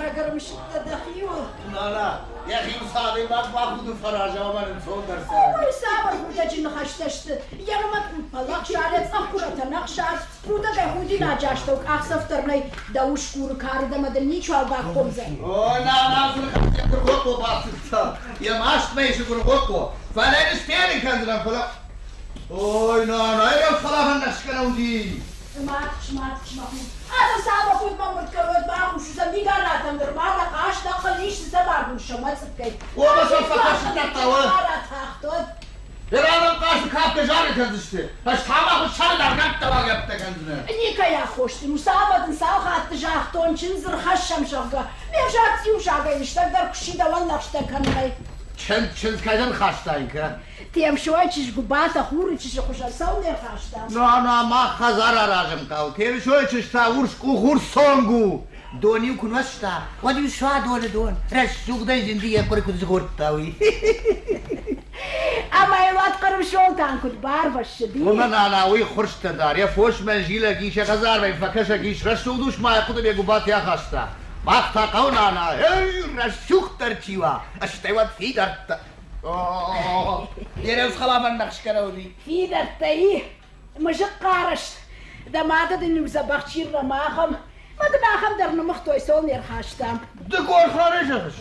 قرمشك تدخيوه لا يا اخي مصابي ما باخذ فرج وما نصور درس والله صابر بودا جن خشتشت يرمت بالله شارت اخرت نقشات بودا يهودي ناجاشتوك اخسفترني دوش كور كار دمدني چال باخوم زين او لا غرغوكو باستا يا ماش ماشي غرغوكو فلا نستيري كندرا فلا اوي لا يا فلا نشكنا ودي ماتش انا صعبه فوت ما متكرر باخو شو زمي قالت در ما قاش دخل ليش سبب مش ما تسكي وما صفقش نطوا تاخذ انا قاش كاب جاري كندشتي اش تمام شال درغت تبع يبت كندنا نيكا يا خوشتي مصابه نساخه تجاهتون چنزر خشم شغا بيجات يوشاغا يشتغل كشيدا والله اشتكني چند كايدن خاشتاين كا تيم شوي تشش غباتا خوري تشش خوشا ساوني خاشتا لا ما خزارا راجم كاو تيم شوي تشش تاورش خور سونغو دوني كنوشتا ودي شو دون رشوق داي زندگی پر كنت غورتاوي اما يوات قرب شولتان كنت بار الشديد ومن انا وي خرشت دار يا فوش منجيلا گيش غزار بي فكشا گيش رشوق دوش ما يقود بي غبات يا خاشتا ماختا قونانا اي رشوق ترچيوا اشتيوات في درت يريوس خلافا نقش كراودي في درتي مش قارش ده ما عدد اني مزبخشير رماخم ما دماغم در نمختو يسول نير خاشتام دقور خارجش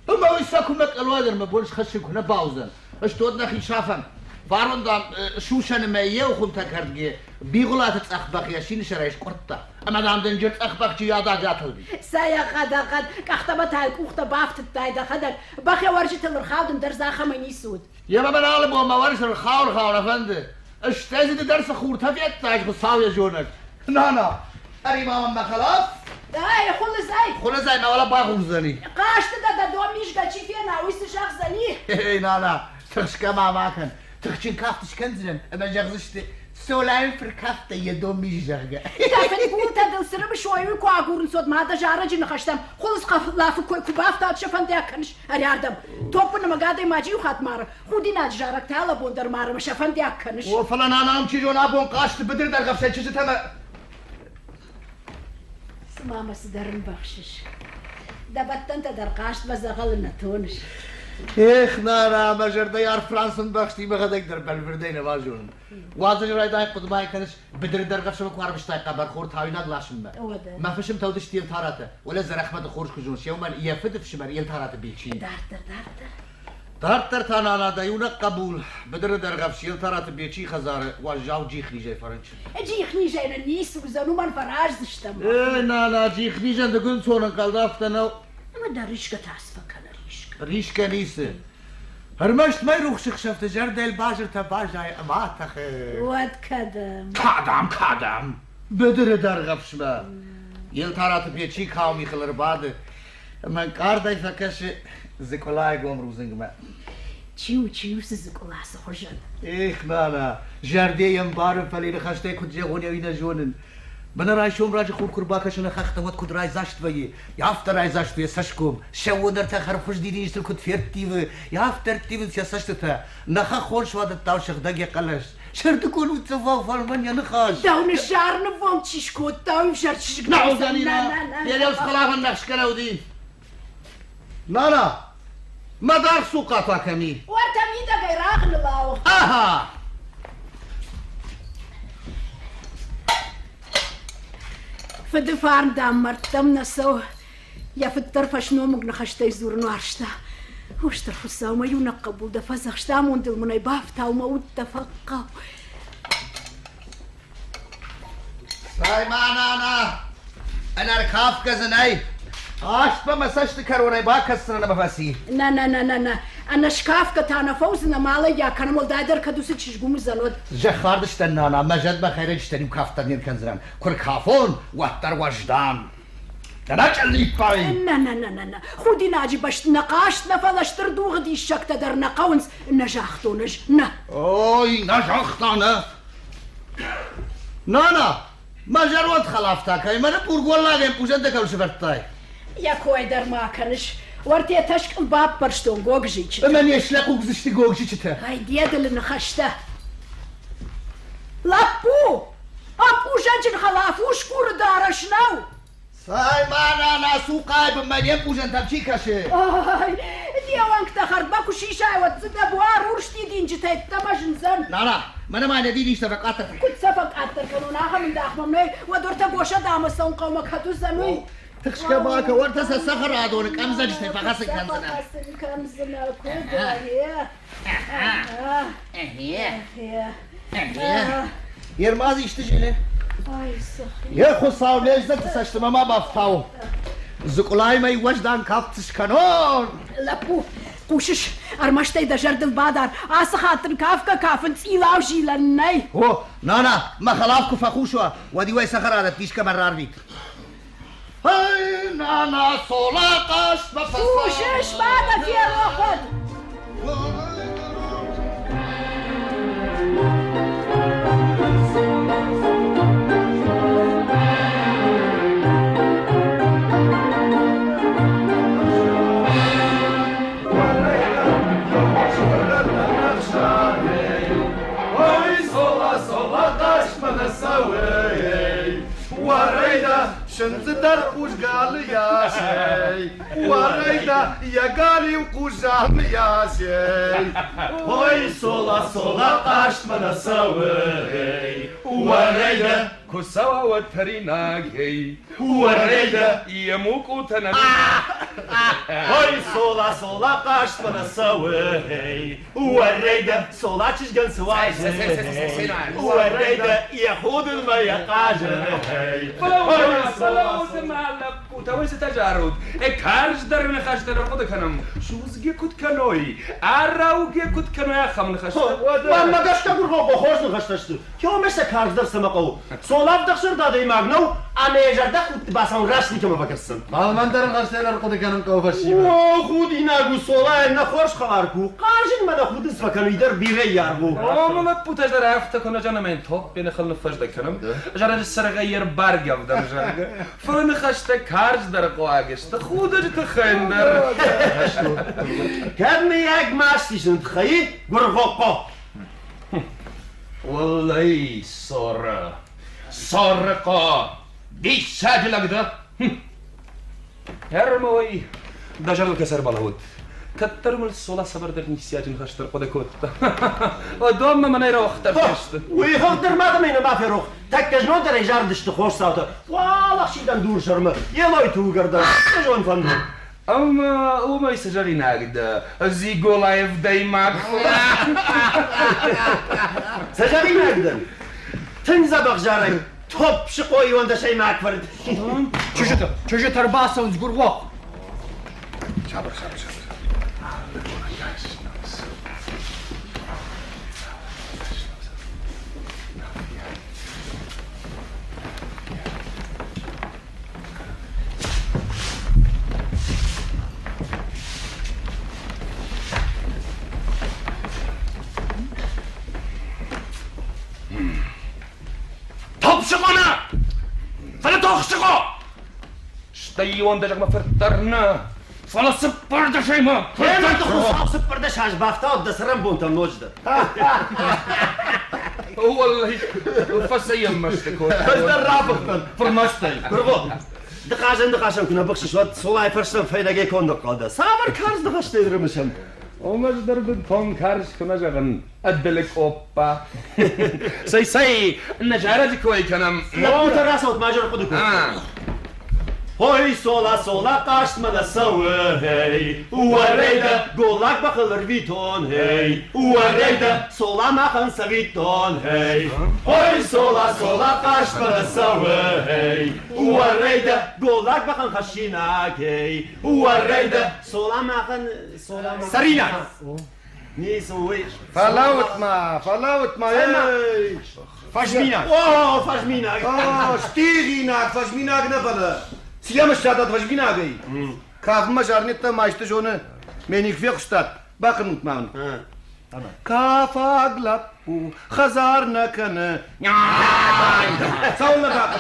اما ويساكم مك الوادر ما بولش خشك هنا باوزن اش تودنا خي شافن فارون دام شوشن ما يوخم تكردجي بيغلات تخبخ يا شين شرايش قرطه اما دام دنجت اخبخ جي يادا قاتلبي سايا قد كختبت هاي كوخته بافت تايدا خدل بخي ورجت الرخاود در زاخه مني سود يا ما بنالب وما ورش الخاور افندي اش تازي درس خورتها في التاج بصاويه جونك نا اريما ما خلاص داي خل زي ما ولا باخذ زني قاشت ده دوميش قالشي فينا ويس شخص زني اي لا تخشك ما ماكن تخشين كافتش كنزلن اما جغزشتي سولاين في الكافته يا دومي جرجا كافن بوتا دل سرب شوي وكو اغورن صوت ما ده جارج نخشتم خلص قف لاف كبافتا شفن ده كنش ارياردم توبن ما قاعد ماجي وخات مار خودي ناج جارك تالا بوندر مار مش شفن ده كنش وفلان انا امشي جون ابون قاشت بدر در غفشه چتما ماما سدرن بخشش ده بطنت در قاشت بزغل نتونش اخ نارا مجر ديار فرانسن بخشتي بغدك در بلفردين واجون واجن راي داي قدماي كنش بدر در غفشه كوار بشتاي قبر خور تاوينا غلاشم ما فشم تودش تيل تاراته ولا زرخمه خورش كجونش يوم يفد في شمر يل تاراته بيچي دارتر تانا دايونا قبول بدر در غفشه يل تاراته بيچي خزار واجاو جي خليجه فرنش جي خليجه النيس وزنو من فراج دشتم نا جي خليجه دغن سونن قلدافتنو ما داريش كتاسفك ريشكا نيسه هرمشت ما يروح شخشفت جرد الباجر تباجاي اماتخ واد كدم كادم بدر در غفشما يلتارات بيچي كاومي خلر بعد من قارداي فكش زيكولاي قوم روزنگما چيو سزيكولاس خوشن اخ لا جردي ينبار فلي خشتي كنت جوني وينا جونن بنا راي شوم راج خور كرباكشن خخت وات كود راي زاشت وي يافتر راي زاشت وي سشكوم شودر تخر خوش ديدي يشتل كود فيرتيو يافتر تيو سياسشت نخ خورش واد تاوشخ دغ قلش شرط كونو تصفا فرمان ينخاش داون الشعر نفهم تشكو تاو شرط نعوزاني يا لوس خلاف النخش كلاودي لا ما دار سوقاتا كمي ورتمي دا غيراخ نلاو اها فدفارن دامرتم نسو يا في الطرف شنو مقنا خشتا يزورنو عرشتا وش ترخصا وما ينقبوا دفاز خشتا موندل مناي بافتا وما ودفقا ساي معنا انا ركاف كزناي اشبه مسشت كروني باكسرنا بفاسي نا انا شكاف كتانا فوزنا مالا يا كان مول دايدر كدوس تشغوم زنود جخاردش تنانا مجد بخير اشتريم كافتنير كنزران كل كافون واتر وجدان انا جليك باي نا خودي ناجي باش نقاشت نفلشتر دوغ دي الشك تدر نقاونس نجاختونج نا اوي نجاختانا نانا ما جروت خلافتك اي من بورغول لاغم بوزنده كل شفتاي يا كوي در ما كانش ورتي تشك باب برشتون غوغجيچ من يشلقو گزشتي غوغجيچته هاي ديدل نخشته لابو ابو جنجن خلافوش كور دارشناو سایمانا ناسوقای بمەریەم بوژەنتەم چی کەشێ دیێوان کتەخەرد بەکو شیشایوە زدە بوار ڕوشتی دینجتەیت تەمەژن زەن نانا منەمانە دیدیش تەفەقاتە كنت سفك أتركن وناها من داخل مني ودورت قوشة دامستون قومك هاتو زنوي تخشكا باكا ورتسا سخر عادونك أم زجتي فخسك كنزنا كنزنا يرمازي اشتجيلي أي سخي يا خصاو ليش زلت سشتما ما بفتاو زقلاي ما يوجدان كافتش كانون لبو قوشش أرمشتي دا جرد البادر خاطر كافكا كافن تسيلاو جيلاني هو نانا ما خلافكو فخوشوا ودي وي سخر عادت تيشكا مرار بيت هاي نانا صلاقش بفصل قوشش بعد في الروخد وريدا شنت درقوش قال يا شي وريدا يا قالي وقوش يا شي هوي صولا صولا قاش من سوي وريدا كسوا وتريناكي وريدا يموك وتنبي هوي صولا صولا قاش من سوي وريدا صولا تشجن سواي وريدا يهود ما يقاجر سلام معلق وتويس تجارود كارج در من خشت در خود کنم شوزگی کد کنوی عراوگی کد کنوی خم نخشت من مگشت کور رو بخورش نخشتشت که مثل کارج در سمقو سولاب دخشر داده ماغنو امیجر دخل باسان راستی که مفکرسن من در خشت در خود کنم کوفشی او خود ایناگو سولا نخورش خارکو قارجین من خود اس فکنوی در بیره یارگو ما بوتاج در هفته کنه جانا من توپ بین خل نفش کنم جرا سرغیر برگم در جرگه فرن خشت کارج در قواگشت خودش تخندر كان ياك ماستيشن تخيل قرقوقو والله سرقة دي ساجلك ده هرموي ده جرد كسر بالهود كتر من الصلاة صبر در نسياجن خشتر قد كوت ودوم من يروح ترفشت ويهدر ما دمينا ما في روح تكج نو در ايجار دشت خوش صوته والله شيدان دور شرمه يلا يتوقر ده شجون فندو وما يسجلي ناقد زيغو لايف دايماك سجلي ناقد تنزبق جاري توب شقوي وانت شي معك فرد چوشو ترباسا ونزقور وق صبر شقنا فلا تخشقوا شتي وندجك ما فرترنا فلا سبر ده شيء ما كيف تخص سبر ده شاش بافتا ودسرم بونت النوجده والله فسيم مشتكو بس درافق فرمشتي برغو دقاشن كنا بخشش ود صلاي فرشن فايدة كوندو قاده صابر كارز دقاش تدرمشم ومجدر بنتون كارش كنا جغن أدلك أوبا سي النجارة كوي كنم لا تراسوت ما جرى قدكم هوي صولا قاشت من سوي وريدا قولك بخلر فيتون هي وريدا صولا ما خن سويتون هي هوي صولا قاشت من سوي وريدا قولك بخن خشيناك هي وريدا صولا ما سريناك نيسوي فلاوت ما فاجميناك فاجميناك شتيغيناك فاجميناك نبلا سيام شتات فاجميناك كاف مجارنيتا ماشت جونه منيك في خشتات باقي متمعن كاف اغلب خزارنا كنا سولنا باقي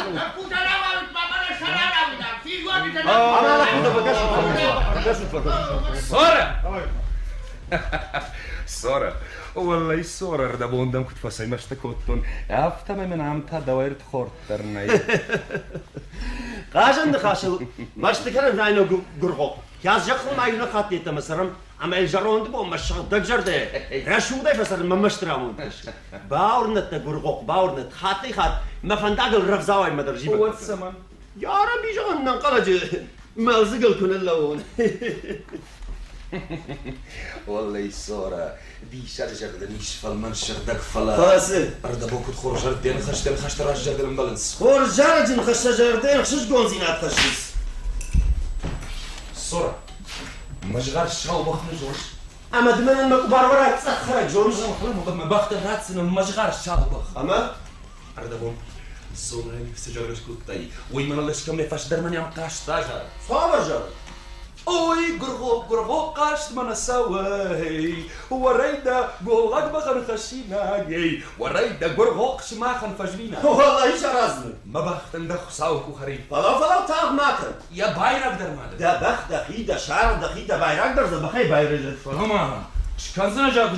صورة والله صورة ده بوندم كنت فسي مشتكوتون افتم من عمتها دوائر تخورترني قاجن خاشل باش تكرم ناينو غرغو كاز جخل ما ينو خاطي تمسرم اما الجرون دبو مش دجر ده رشو ده فسر ممشترامون باورنت غرغو باورنت خاطي خاط ما فندق الرفزاوي مدرجي هو السمن يا ربي جون ننقلج مالزقل كن اللون والله صورة دي شرجر دنيش فالمن شردك فلا خلاص أرد أبوك تخور جردين خشت راش جرد المبلنس خور جرج نخش جردين خشش جونزينات خشيس صورة مجغر شاو بخن جورج اما دمن المقبر ورا تسخر جورج ما بخت راتسن مجغر شاو بخ اما أرد أبوك صورة نفس جرش كنتي ويمن الله شكم نفاش درماني عم كاش تاجر صابر جرج اوي غرغو قاشت من سواي وريدا قولك بخن خشينا جي وريدا غرغو ما خن فجبينا والله شرزنا ما بخت ندخ ساوك وخريب فلا تعب ماكن يا بايرك درمان ده بخت دخي ده شعر دخي ده بايرك درز بخي بايرجت فهما شكنزنا جاك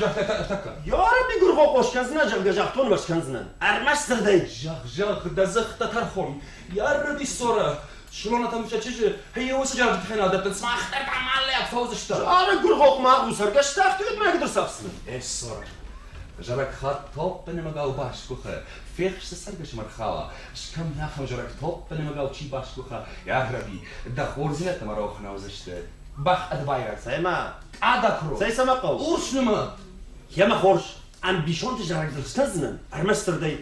تكا يا ربي غرغو قوش كنزنا جاك جاكتون باش كنزنا ارمش سردي جاك ده زخت ترخم يا ربي صورة شلون تمشي تشي هي وسجارة الحين ده تسمع اخترت عمال فوز اشتغل انا غرغو ما وسرقش تاخذ ما يقدر سافسن ايش صار جرك خط توب بني ما قاو باش كوخه فيخش تسرقش مرخاوه شكم ناخم جرك توب بني ما قاو تشي باش كوخه يا ربي دخور زيت مروخنا وزشت بخ ادبايرك سيما ادكرو سي سمقو اوش نما يا ما خورش ام بيشون تجارك درستزن ارمستر دي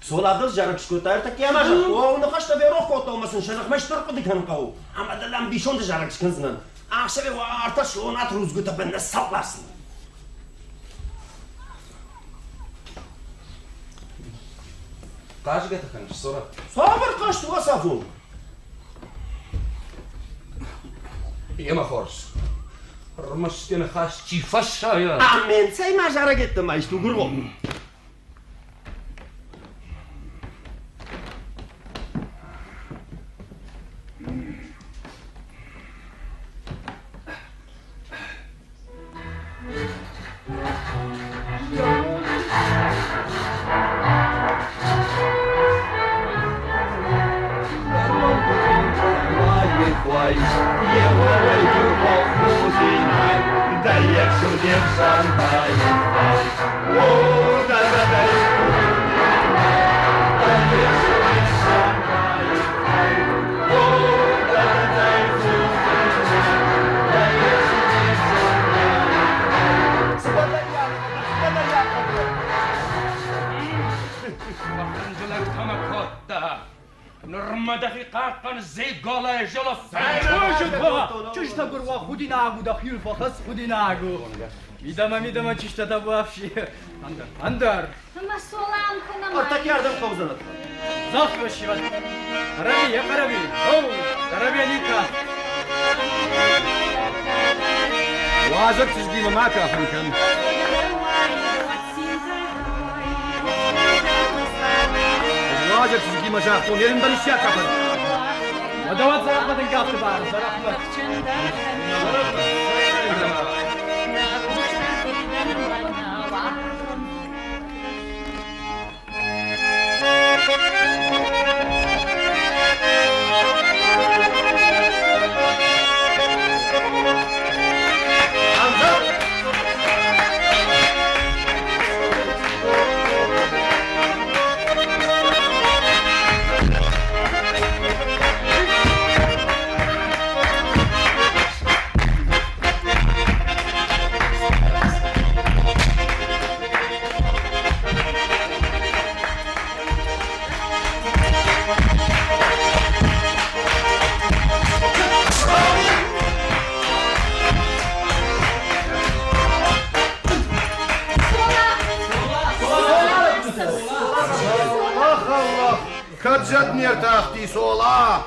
سولادر جارك شكوتاير تكيا ما و نخشت بيروح كوتو مثلا شنخ مش ترقد كنقو اما دلام بيشون تجارك شكنزن عشان وارتش لونات روزغوتا بالناس صلاسن قاش قلت خنش صورة صابر قشت وصفون يا ما خورش رمشتين خاش تشي فشا يا امين سي ما جارك ما يشتو غرغو نرمى دقيقة قن زي قالا جلا چش تا گروا خودی ناگو دا خیل فخص خودی ناگو میدم چش تا بافشی اندر ما سلام کنم ارتك yardım kovzanat زخ باشی بس قربی یا قربی او قربی نیکا وازر تشگیم ماکا خنکن وازر تشگیم جاختون yerim dalışya kapın ودوات زرقة نقاط بار زرقة كاتجت نيرتاختي صولا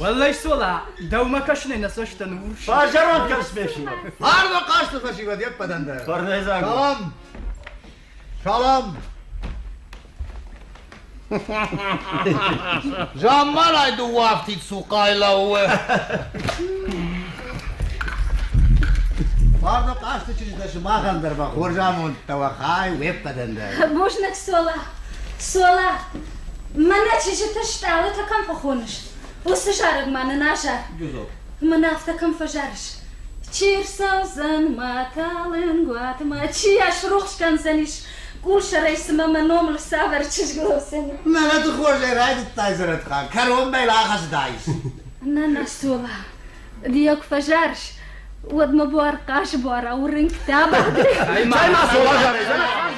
والله sola davmakashne nasashtan ursh فاجرون كرسمشي Harda kaçtı kaşıvat yapmadan da. فرنيزا Şalam. Zaman aydı vaftit sukayla uve. Harda kaçtı çizdaşı mağandır bak. Horjamın tavakay yapmadan da. Можно сола. Сола. Мене чижи та штали, та кам похониш. وسجارك ما نناشر منافتكم فجرش تشير سوزن ما تالن قوات ما تشيش روحش كان زنيش قول شري سما منوم السافر تشجلو سن ما لا تخور زي رايد التايزر تخان كروم بيلا خاص دايس نانا سولا ديوك فجرش ود مبوار قاش بورا ورين كتابة اي ما صولا جاري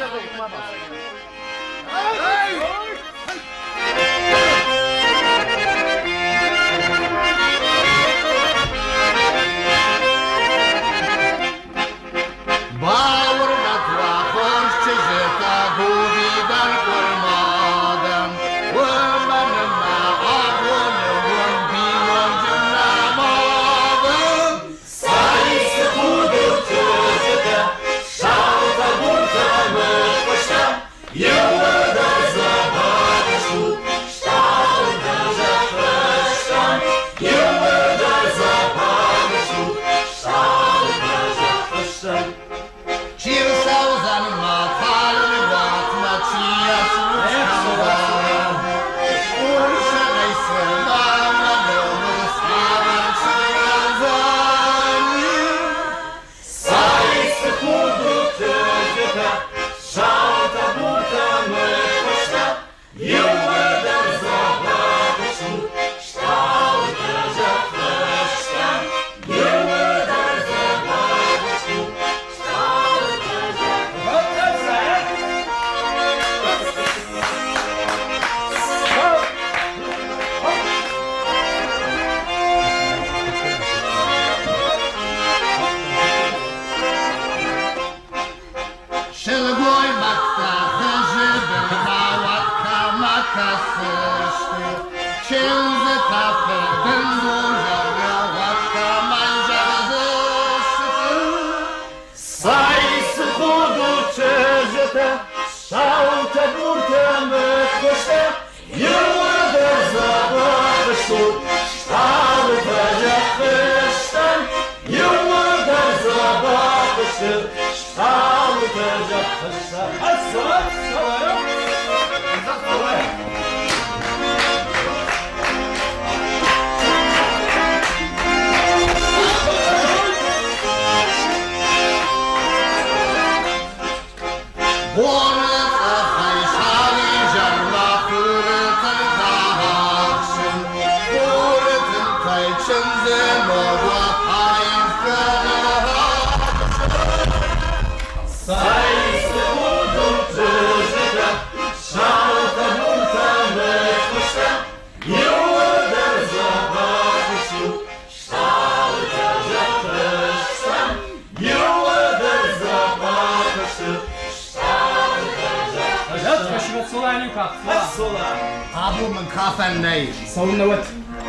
ابو من كافن ناي صونوت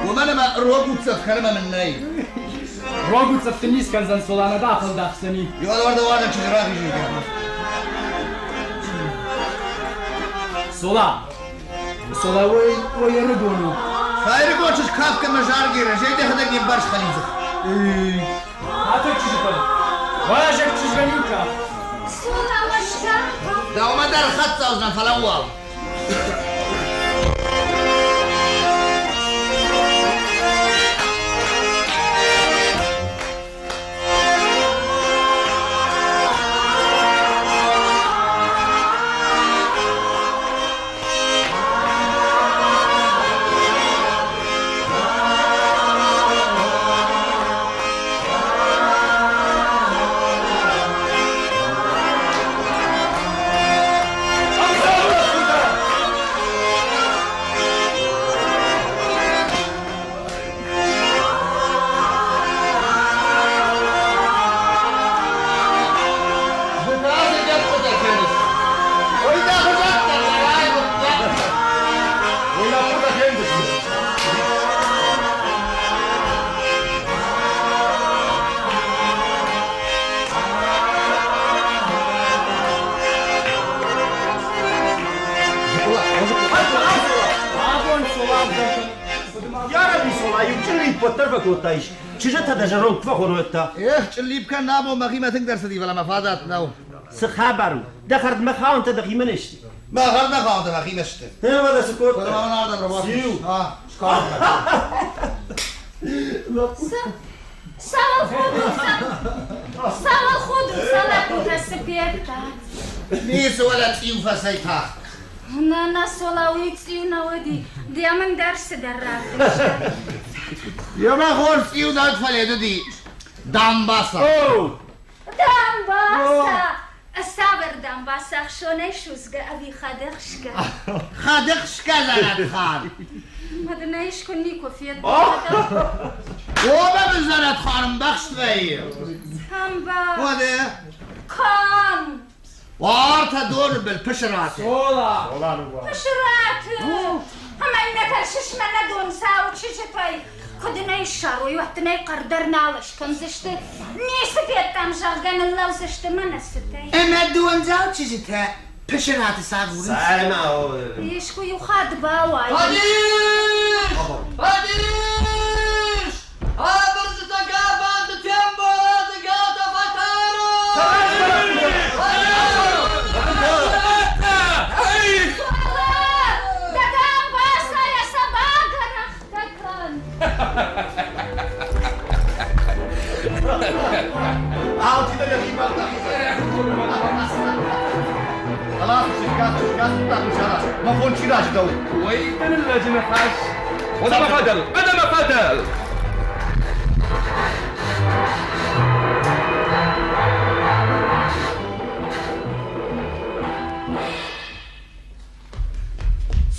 ومن ما روغو تفكرما من ناي روغو تفتنيس كان زن صولانا داخل داخسني يولا وردا وانا تجراغي جيجا صولا ويردونو خير كوتش كاف كما جارجي رجيت هذا يبرش خليزه هاتو تشوفوا واجك تشغليوكا سولا وشكا داو ما دار خط اوزن فلوا كوتايش تشجت هذا جرون تفخروتا اللي بكان نابو مغي ما تقدر تدي ولا مفادات نو سخابرو دخرت مخاون تدخي منشتي ما غلنا قاعدة ما خي مشتت هذا سكوت ما نعرف رباط سيو شكرا سوا الخضر سوا السبيكتا ليس ولا تسيو فسيتها أنا صلاويت سيونا ودي دي من درس درات يا ما خور سيو نايت فليدو دي دامباسا دامباسا الصابر دامباسا شوني شوزقة أبي خادخشكا خادخشكا زنات خان مدنا يشكون نيكو في وما بزنات خانم بخشت بيه دامبا وده كام وارتا دور بالبشرات صولا بشرات أما إنك الشش من دون ساو تشيشتوي كدنا يشارو يوحتنا يقردرنا علش كنزشت نيستي تام جاغان الله وزشت ما نستي اما دون زاو تشيشتها بشرات ساغوري ساعنا يشكو يخاد باواي هاديش هاديش هابرز تقابل تيمبو تقاطع فتارو دقام باسا يا سباقر اختكن عاوتي ده يغيب خلاص شكات بتاع مشارع ما فون شي راش دو وين اللجنة حاش وده ما فدل أنا ما فدل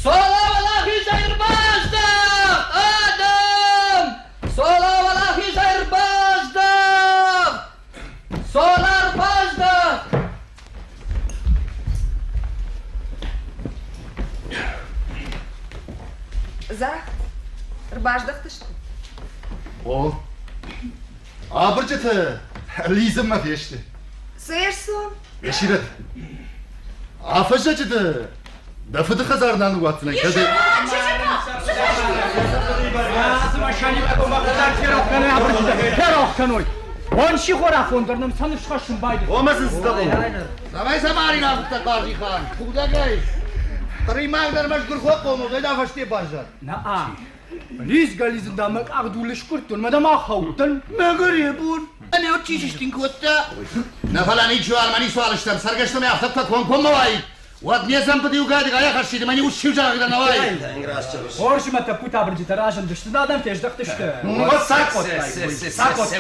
صلاة ولا في شير باشدا آدم صلاة ولا في شير باشدا صلاة باشدا زاك رباش دختشت او برجت ليزم ما فيش سيرسون يشيرت عفشت ده فد خزارنا نواتنا كذا اسمع شاني بقى ما قدر كيروح كانوي وانشي خورا فوندرنم سانش خشم بايد وما سنستقبل سمعي سماري نافت قاضي خان خودا جاي طريق ما اقدر مشكور خوكم وغدا فشتي بارجر نعم ليز قال لي زندامك اخدو لشكرتون ماذا ما خوتن ما قريبون انا وتشيش تنكوتا نفلا نيجو الماني سؤال اشتر سرقشتم يا اختك كون مواي وادني زنبدي وقاعد يا خشيد ماني وشيو جا غدا نواي هورش ما تبوتا برجت راجن دشت دادم فيش دختشت ساكوت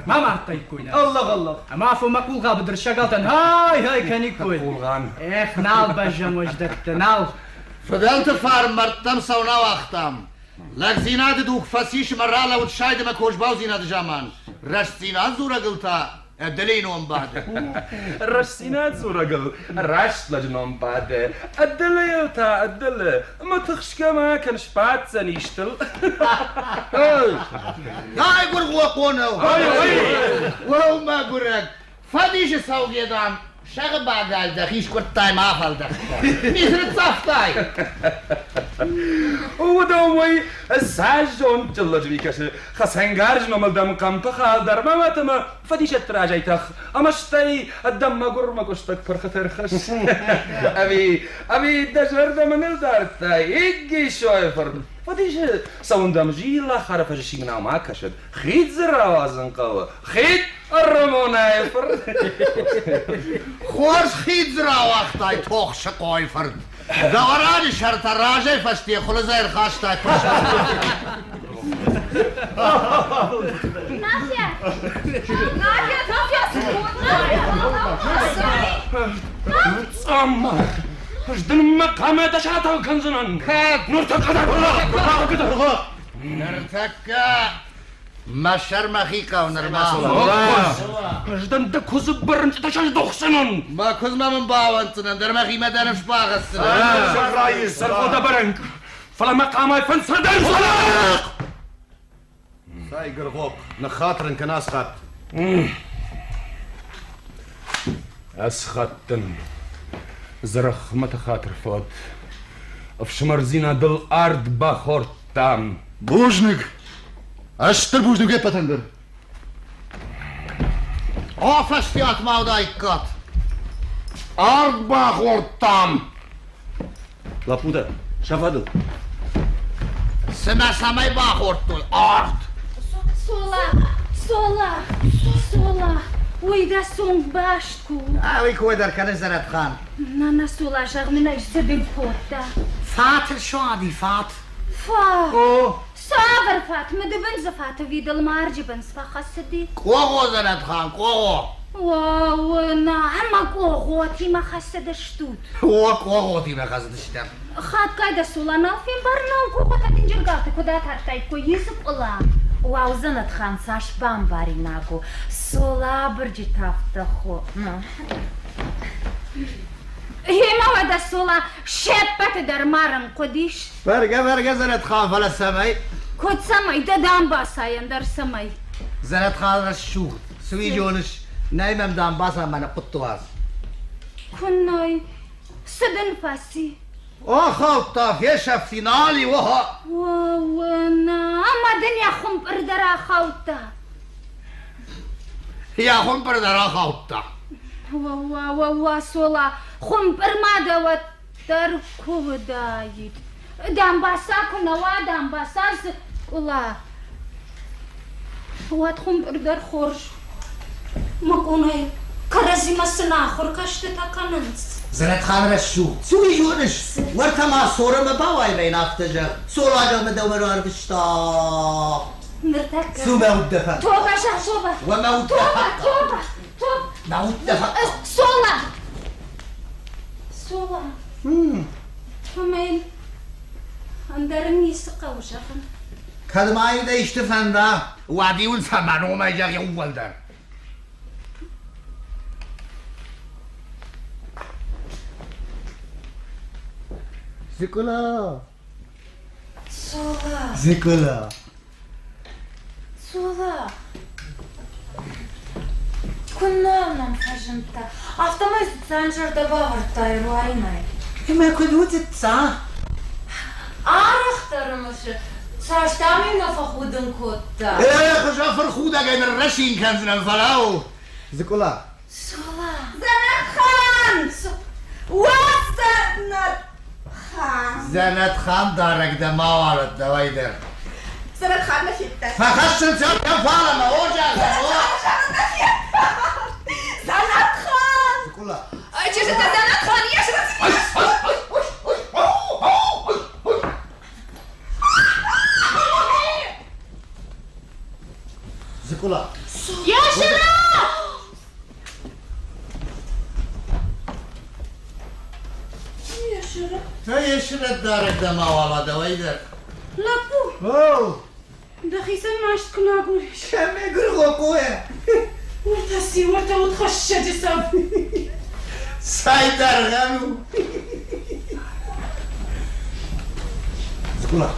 ما مارتاي كوين الله ما فو مقول غاب در شغلتن هاي كاني كوين اخ نال بجم وجدت نال فضلت فار مرتم سونا واختم لك زيناد دوك فسيش مرالا وتشايد ما كوش باو زيناد جامان رش زيناد زورا قلتا الدلينو من بعد رشينات زورقل رشت لجنون بعد الدليلتا الدل ما تخش كما كان شبات سنيشتل هاي قرقوا قونو وهو ما قرق فديش سوقي دام شغبا قال دخيش كنت تايم آخر دخل ميسر تصفتاي ودومي الساجون تلج بيكش خسنجارج نمل دم كم تخال در ما تما فديش التراجع تخ أمشتي الدم ما قر ما قشتك فرختر خش أبي دجر دم نلدارتاي إيجي شوي فرد فديش سون دم جيلا خرف جشينا ما كشد خيد زراوازن قوة خيد الرمونا فرد خورش خيد زرا وقتاي توخ شقوي فرد دوراني شرط الراجع فشتي خلو زير خاشتاي نافيا سكوت أما جدن مقامة دشاتا كنزنان نرتك هذا نرتكا ما شرمخيقة ونرماسو جدن دكوز برنج دشاش دخسنان ما كزما من باوانتنا درمخي ما دانش باغستنا الرئيس الخوضة برنك فلا مقامة فنسردن صلاق ساي قرغوك نخاطر كناس خات أسخطن زرخ متخاطر فوت افشمر زينة دل أرض بخور تام بوجنك اشتر بوجنك ايه بتندر فشتيات ما ودايكات أربع خورتام Lapuda, şafadı. Sına samay bağırttı. Art. Sola. Uyda son başku. Avi koydar kanı Zerat Khan. Nana sola şagmina yüsebil potta. Fatır şu adi Fat. Fa. O. Saber Fat, medibin zafata vidal marjibin sfaqa sadi. Kogo Zerat Khan, kogo. وانا عمك وغوتي ما خسد شتوت O kogo ti me kazdı işte. خات قاعدة سولانا في برنا وقوة تنجرقاتك ودا ترتاي كويس بقلا واوزنت خان ساش بامباري ناكو سولا برجي تافتخو هي ما ودا سولا شبت در مارن قديش Verge Zerat Khan fala samay. كنت سمي دام باساين در سمي Zerat Khan şu. Suvi joniş. Naymem dam basan bana kuttuaz. كناي سدن فاسي O خالطة في شاف فينالي وها. وانا اما دنيا خم بردرا خوتا Ya hun per dara خالطة. سولا خم برمادا وتركو دايد دام باساكو نوا دام باساس ولا وات خم بردر خورج مقوني كرزي مسنا خور كشت تاكننس Zerat Khan şu. Suvi joniş. Varta ma sonra mı bavay beyin aftaca. Sonra da mı davar arkışta. نرتك Su mevd defa. توبة شهشوبة Ve mevd defa. توبة Mevd defa. سولا فمين اندرني سقا وشخن Kadmayı da işte fenda. Vadiun zaman olmayacak yuvvaldan. Zikula. سولا Zikula. سولا كنا نفجنتا افتما يستنجر دباور تايرو عيناي Kime kudut sa? اخترمش ساشتامي نفخودن كوتا خشا فرخودا جاي من الرشين كان زنا الفلاو. Zikula. سولا زنت خان وسطنت خان Zerat Khan darek de mavalet de vayder. زنت خان نفيتك فخشن سيب كفالة ما اوجع. زنت خان Zikula. اجي زنت خان يا Zikula. يا شرا Ta yeşilet darek de mavala de vayder. لابو Oh. دخيسن ماشت كنا قولش Keme gırgo koye. ورتسي ورتا وتخشى جسام Saydar ganu. Zikula.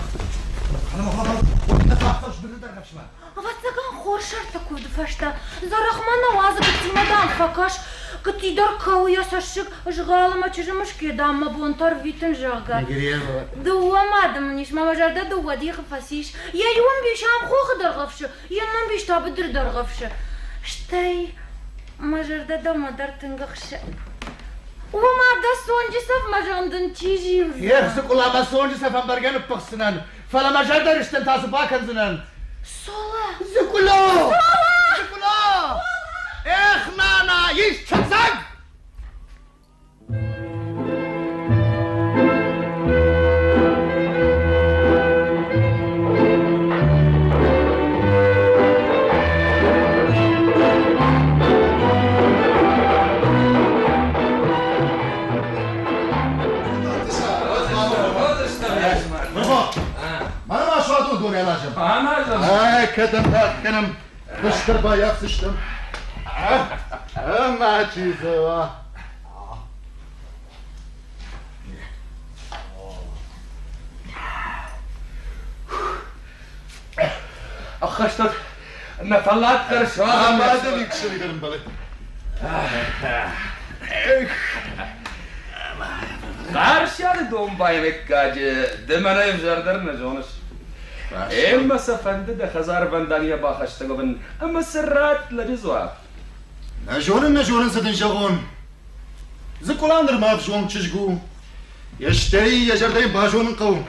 Hanım. Ne tahtaş biri der kaçma. واتساقان خور شرطة كود فشتا زرخمانا وازا بتسمدان فكاش كتي در كاويا سشك اشغال ما تشرمش كده ما بونتر فيتن جاغا Giriyor. دوا مادم نيش ما مجرد دوا دي خفاسيش يا يوم بيشام خوخ در غفش يا من بيش تابدر در غفش شتاي مجرد دا ما در تنغخش وما دا سونجي سف مجاندن تيجي Yer Zikula ma soncu sefen bergen pıksınan. Fala majalder işten tası bakın zınan. سولا Zikula. Zikula. Nana yiş çatsak. Bana mı aşağı dur elacım? Anacım. Ay kadın kendim kışkır bayağı sıçtım. Ama çizi var. Akşamlar nefallat karışıyor. Ama da bir kişi gidelim böyle. Karşıya dombay mekkacı. Demene evjardır ne jonuş. Emma sefendi de hazar bandaniye bakıştı ben. Ama sırrat lacizwa. Ne jonen satın şagon. Zikulandır mı şu an çizgu? يشتري يجردين باجون قوم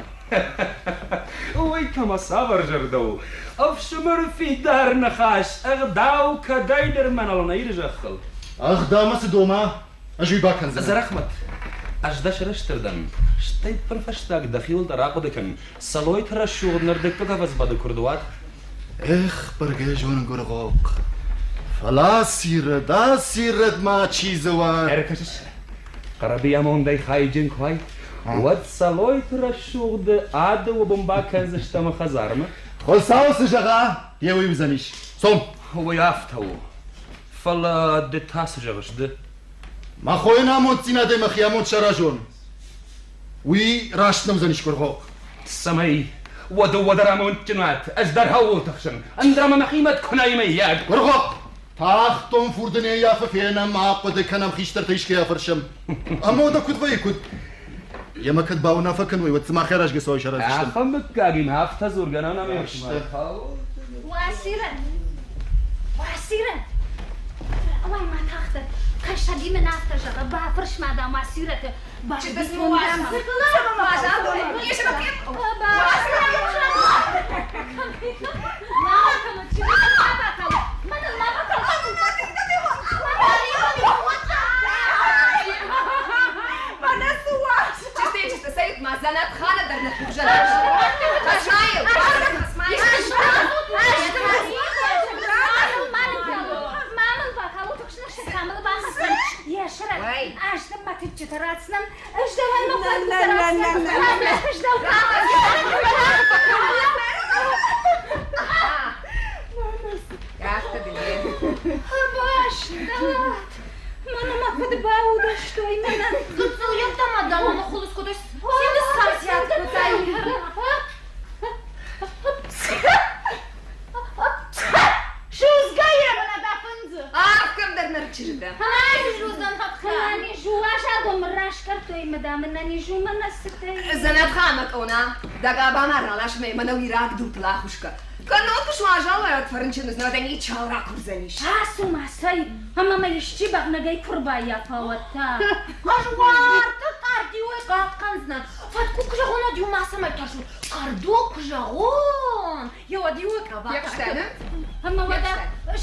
وي كما صبر جردو افشمر في دار نخاش اغداو كدايدر من النير جخل اخدامس دوما اجي باكن زرخمت اجدش رشتردم شتيت بالفشتاق دخيل دراقدكن سلويت رشوغ نردك بقفز باد كردوات اخ برگجون گرغوق فلا سيرد دا سيرد ما چيزوان اركشش قربي امون داي خايجين كوي ود سلويت رشوغ د اد وبمبا كنزشتم خزارمه خلصاوس جغا يوي بزنيش صوم هو يافتو فلا د تاس جغش د ما خوينا موتسينا دي مخيامون شراجون وي راشتم زنيش گرغوق سمي ودرامون جنات اجدر هاو تخشن اندرام مخيمت كنايميات گرغوق تاختم فوردني يا ففينا ما قد كنم خيشتر تيشكي يا فرشم امو دا كد وي كد يما كد باونا فكن وي وتسمع خيراش قسوي شراج اخمك قاقي ما افتزور قنانا ميرش واسيرة أوي ما تاخذ كشدي من أفتجر بافرش ما دام واسيرة شو اسمه واسيرة؟ ما جابوا ليش ما كيف؟ ما زالت خالد درنا في جلاش تشايل يا شرف ايش لما تجي تراسنا ايش Mama kod bauda što imena. Kucu ja tamo dala na khulus kodash. Şimdi sarsiyat kutay. شو صغير انا دافنز كم درنا رتشرده هاي جوزان خلاني جواش ادم راش كرتوي مدام انني جو من الستي زنات خامك اونا دقا بامر لاش مي منوي راك دوت لا خوشكا كنو كش واجا ولا تفرنش نزنادني تشاورا كرزنيش هاسو ما سي اما ما يشتي بغنا جاي كربايا فوتا Ажвар, تقردي وقاقنزنا. فاتكو كجاغونا ديو ما سمعتاشو. قردو كجاغون. يا وديو كبا. يكشتانا اما ودا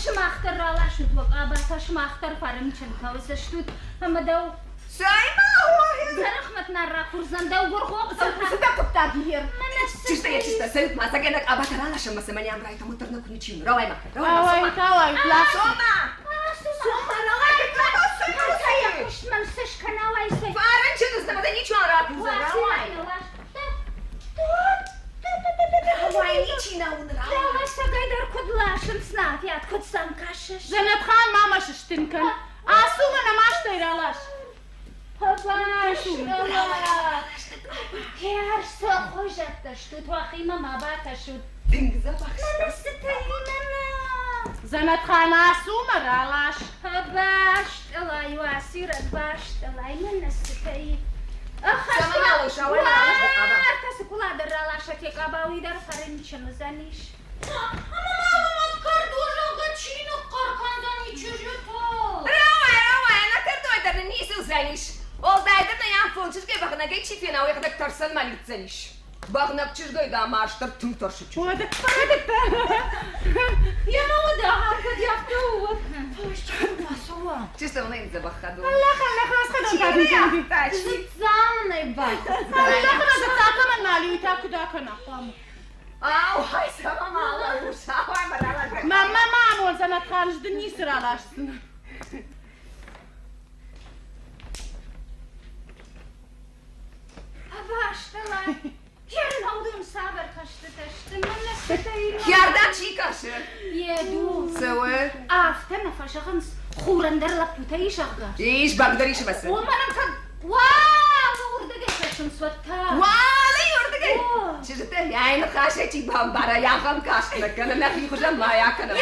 شما اختر رالاش نتوقع بس شما اختر فرمچن كاوس شتوت اما دو سايما هو زرخمتنا را كرزن دو غرغوق صدق التغيير تشتا تشتا سيد ما سكنك ابا ترى عشان ما سمعني عم رايته مترنا كل شيء رواي ما هاي لا سوما سوما رواي هاي مش منسش كناوي سي فارنش نزنا ما نيجي على راكو رواي رواي نيجي ناون لا هسه قايدر كدلاشن سنافيات كد سانكاشش زنت خان ماما ششتنكن اسوم انا ما اشتريلاش هيار سو خوجت شتوت واخي ما باتشوت دنگزا بخش زنت خان اسوم رالاش باشت الله يواسيرت باشت الله يمنستي سما لو شاور رالاش دقابا تسكولا در رالاشت يقاباوي در فرنچن زنيش رواي انا تردوي در نيسو زنيش Oldaydı da yan fonçuz gay bakına gay çifiyana o yakada tarsan malit zaniş. Bakına çiz gay da maaşlar tüm tarşı çiz. Hadi Я молода, как я вту. Чисто ona imza bakkadı. Allah خلاص خدام Замный бак. Allah خلاص تاكم نالي تاكو داكنا قام Au hay sama mala uşa hay marala. ماما ما مول زنت خان جدني سرالاشسın Baştalar. Yarın olduğum saber taştı منستي Yardan çikaşı. يدو Söyle. افتنا فشخنس خورندر لبوتاي شغا İş bagdar işi basın. ومنم كد واو ورده جسشن سوتا Valla yurdu gay. Çizite yani kaşı çi bambara yakam kaşkına kana ne fi kujam ma yakana.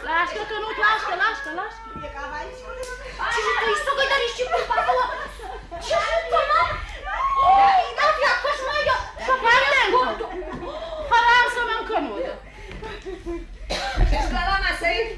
Lasca canut, lasca Ты что говоришь, чего попало? Чего там? Да я кошмаю Шапарленко Харанса нам кануда Çizgalama sayın.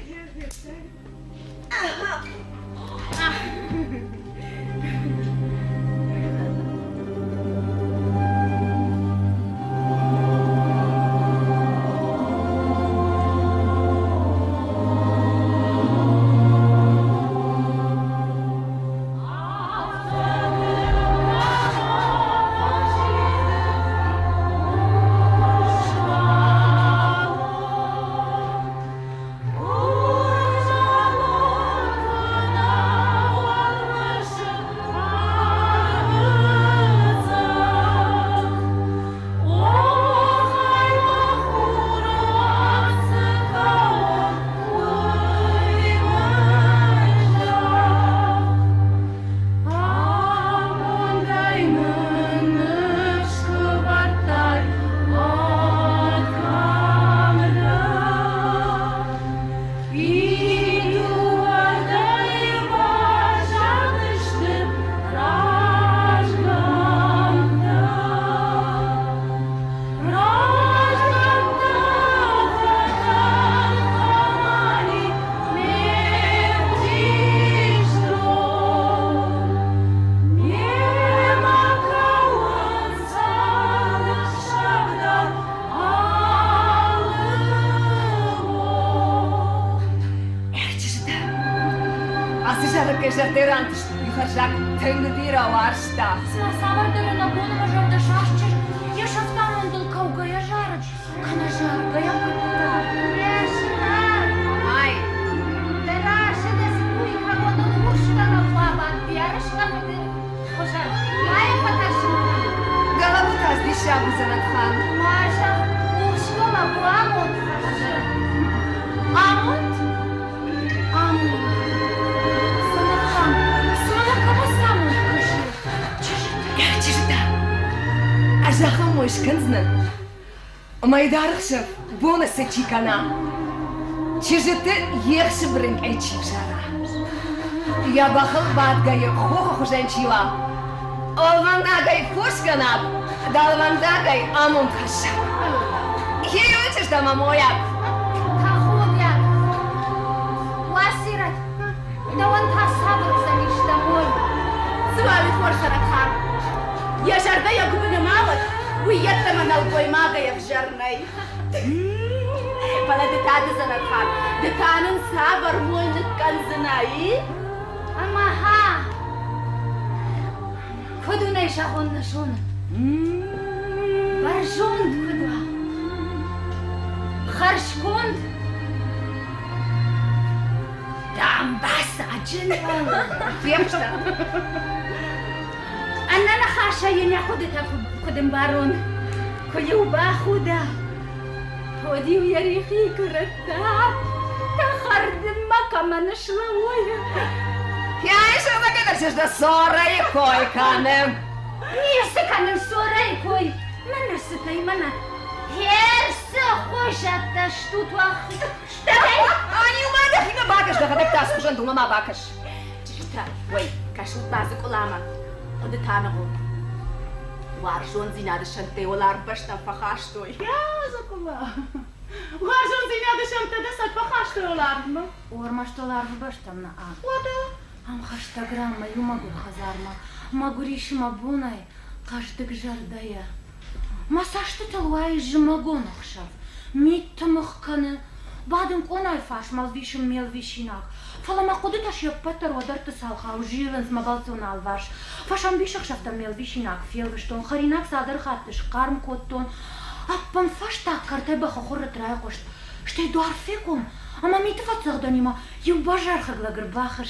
Aşağıdarantıш yukarıcak tüngü bir avarsta. Сма савардары на бону мажарда шашчыш. Я шафтамын дыл каугая жарыч. Кана жаргая кыта. Ay. Дырашы да спуй кавоны лушкана флабан. Пиарышкана дыр. Хожа, май фаташынка. Galavı taz dişya bu zanatxan. Маша, лушкала bu амонт хашы. Амонт? Амонт. Санатхан, sana kama samont хашы. Çeşitler. Aşağım o işkınzının. Maydarıkşıp bunu seçikana. Çeşitli yekşi brink ayçip şara. Ya bakıl badgayı hoha hoşençiva. Olvandagay fuşkanap. Dalvandagay amont haşa. Hier uçuş tamam oyak. Tahudia. Васират. Да он та сабырсаниш домой. Свали форсаракхан. Я жарда я губы мават. Уйетта манал коймага я в жарнай. Пала детады занатхан. Детанын сабар мойны канзынай. Амаха. Кудунай шахонна шона. Баржонд кудва. Харшконд. Дамбас аджин. Пемшта. أنا خاشة يناخدها خدم بارون كيوبا خدا هودي ويريخي كرتاب تخردم ما كمان شلوية Ya işe de kadar şişte sorayı koy kanım. نيسا كان الصوري كوي من نستي منا هيرسا خوشة تشتوت واخد Ani umada fina bakış da kadar tas kuşan dumama bakış. Çişta, vay, kaşut bazı kulama. O da tanığı. Varşon zinadı şanteolar baştan fahaştoy. Ya zakula. Varşon zinadı şantede sak fahaştoylar mı? ورما штолар баштамна а Oda. ам хашта грамма юмагу хазарма магуриш мабунай каштык жардая масашты талуай жмагон ахшав миттамахканы бадым конай фаш малвишим мелвишинак фалама кудыта шеп патар одарты салхау живенс мабалцонал ваш фашам бишах шафта мелвишинак фелвиштон харинак садыр хаттыш карм коттон аппам фашта картай баха хорры трай кошт штей дуарфекум Ама ми това църданима, и обажарха глагърбахаш.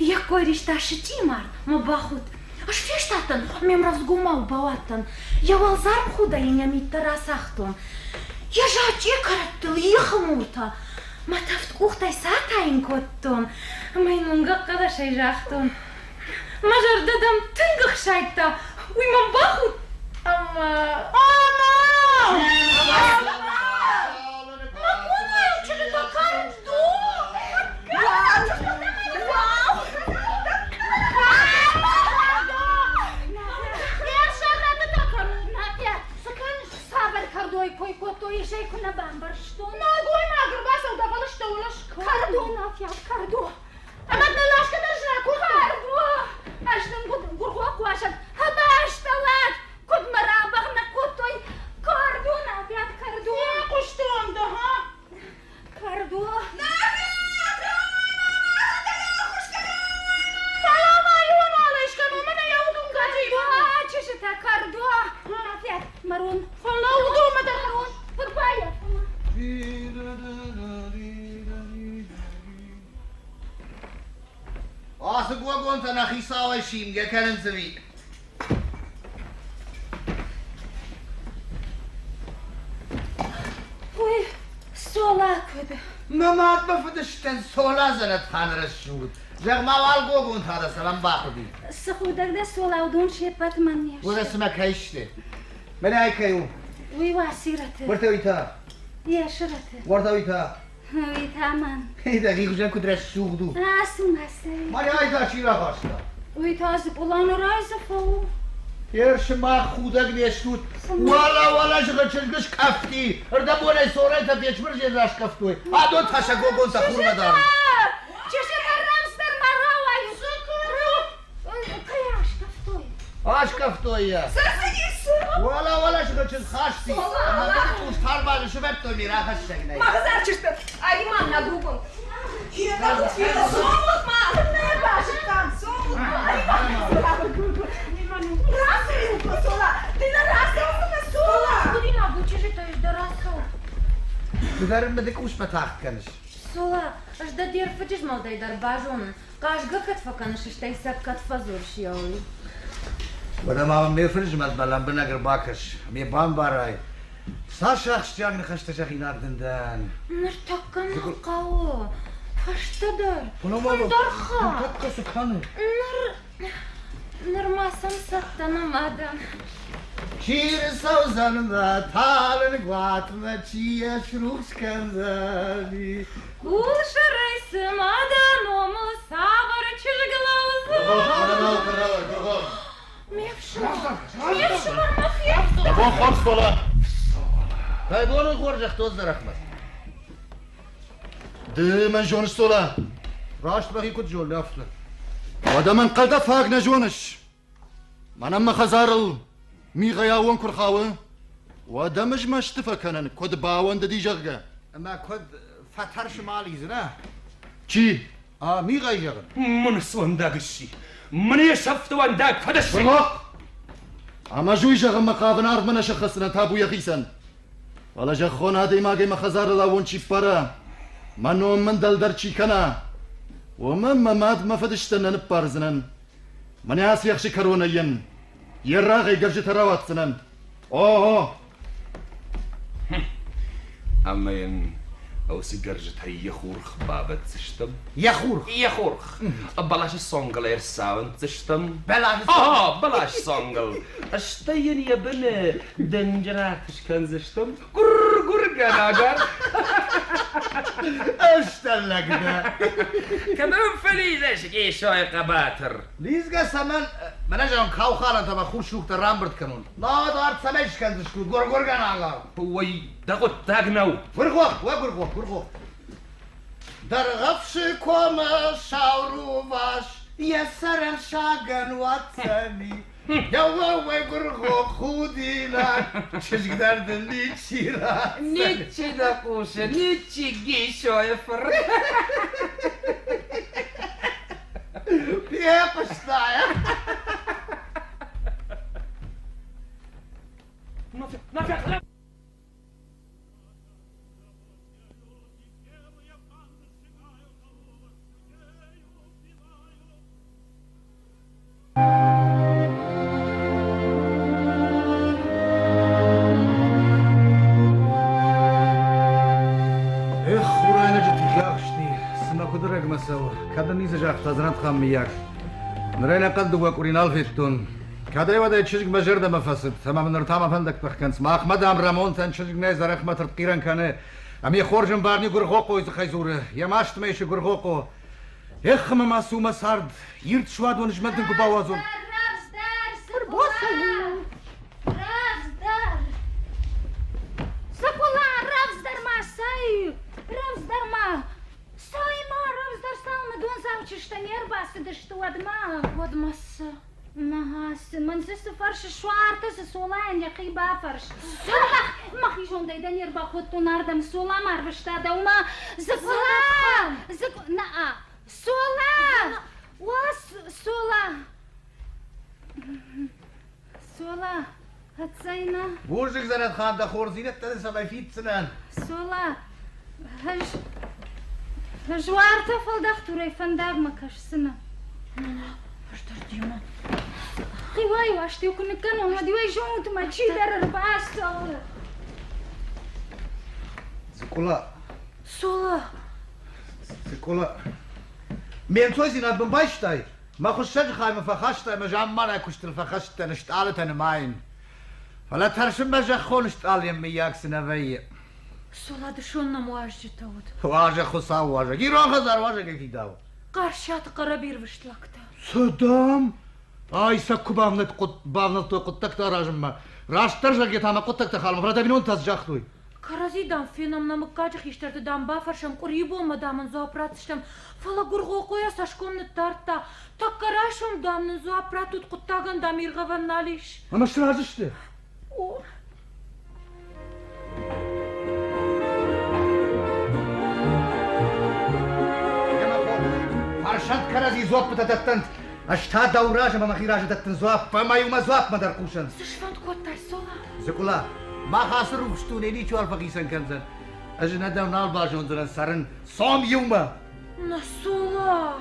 Я кой рища шитимар, ма бахут. Аш фештатан, мем разгума убалатан. Я валзарм худа и нями тарасахтум. Я жач екараттыл, ихамута. Ма тафт кухтай сатайн коттун. Ма инунга кадашай жахтун. Ма жардадам тынгах шайта. Уй, мам бахут. Ама... Asa guagonta na chisawa shim, gekenen zvi. Ой, солакуда. Mamat ma fudishten sola zanat khan rashud. Jagma wal guagonta da salam bakhdi. Сахудагда солаудун шепат манеш. Wada sma kaishte. Malay kayu. Уй, васираты. Warta wita. Яшираты. Warta wita. Уй, таман. Hida gijan kudras shugdu. Асум асай. Mali ayta chira khasta. Уй, тазы пулану райза фау. Yersh ma khudag neshut. Wala shgachgsh kafti. Erda bona sora ta bechmir je rash kaftoy. Ado tasha guagonta khurma dar. Чеше тарамстер маравай. Каяш кафтой. Ash kaftoy ya. Wala shgachgsh khashti. Ama tu starba shubet to mira khashtagnay. Mağazar çıktı. Ay iman na grubun. Soğuk ma. Aşkım, soğuk. Sola, Dina rasa olsun sola. Kudina, bu çocuk da işte rasa. Güzerim dedik uç metak kanış. Sola, аж да дир фъчиш мал да й дърбажон. Каш гъкът фъканаш, ще й се кът фазур шиоли. Bana mamam ne fırıcımaz balam bana gır bakış. Mi bambaray. Saşak şacağını kaçtacak inardından. Нэр таккан қау. Фаштадар. Дарха. Takkası kanı. Нэр масам саттанамадам. Şiir savzanında talını guatma çiğe şruxkanzani. Кушарайсым аданому сабыр чилгалаузы. Мевшим армафет. Bon xor sola. Hay bunu korcak tozlar Ahmet. Dımın jonuş sola. Raşt bakı kut jol laflı. ودمن قد فاق نجونش من اما خزارل مي غياون كرخاوه ودمج ما اشتفكنن كد باون ددي جرقه Ama kod fatar şimaliyiz ne? چي Mi gayacağın? من سونداق الشي من يشفت وانداق فدش برغوق اما جوي جغم مقابن ارض من شخصنا تابو يخيسن ولا جخون هادي ما ما خزار لاون چي برا منو من دلدر چي كنا ومن ماد ما فدشتن نبارزنن من ياس يخشي كرونين يراغي قرج تراواتسنن اوه اما ين او سيجرجت هي يخورخ بابت تشتم Yaxur. يخورخ بلاش الصونغل يرساون تشتم Belaş. بلاش صونغل اشتين يا بني دنجراتش كان زشتم قر قناقر Öştellek de. كمان فليزش كي شوي قباتر Lizga saman menajan kavxalan taba khurshuk da rambert kanun. La da art samesh kan zishku gor ganaga. وي دغت تاغنو Gurgok, wa gurgok. Dar gafshi koma shauru vash. Yesaren shagan watsani. Ya wa gurgok khudina. Çizgiderdin lichira. نيتشي دقوشة نيتشي جي شوي فر Ya qışta ya. نافع مسوا كذا نيزة جاك تزرنت خامياك نرينا قد وقرينال فيتون كذا ودا تشجع بجرد ما فسد تمام نرتام فندك تخكنس ما أحمد أم رامون تنشجع ناس رحمة ترقيران كانه أمي خورجن بارني غرقوقو إذا خيزوره يا ماشت ماشي غرقوقو إخ ما مسوما سارد يرت شواد ونجمدن كباوازون منزس فرش شوارت سولان يقي بافرش سولا ما خيجون دايدان يربا خطو ناردم سولا ماربشتا دوما زفلا نا سولا واس سولا هتسينا بورجك زنات خان دا خورزينة تنسى ما يفيد سنان سولا هجوار تفل دختوري فنداغ مكاش سنة خيواي واشتي وكنا كانوا هادي واي جونت ما تشي دار ربعاس سكولا مين توزي ناد بمبايشتاي ما خشج خايم فخشتاي ما جامانا كشتل فخشت نشتالت انا ماين فلا ترشم ما جخون اشتال يمياك سنوية سولا دشون نمواج جتاود واجه خصا واجه جيران خزار واجه كي داو قارشات قرابير وشتلكتا صدام اي سكو بامنت قط بامنت قطك تراجم راش ترجع جيتها قطك تخالم فرا تبينون تسجختوي كرازي دام فينم نمكاج خيشترت دام بافرشم قريبو مدام زوبراتشتم فلا غرغوقو يا ساشكون نتارتا تكراشم دام زوبراتوت قطاغن دامير غفناليش اما شراجشتي فرشاد كرازي زواب بتدتنت اشتا دوراج ما مخيراج دتن زواب فما يوم زواب ما دركوشن سشفانت كوتر صلاة زكولا ما خاسر وشتوني لي شو الفقيسن كنزن اجن هذا نال باجون درن سرن صوم يوما نصولا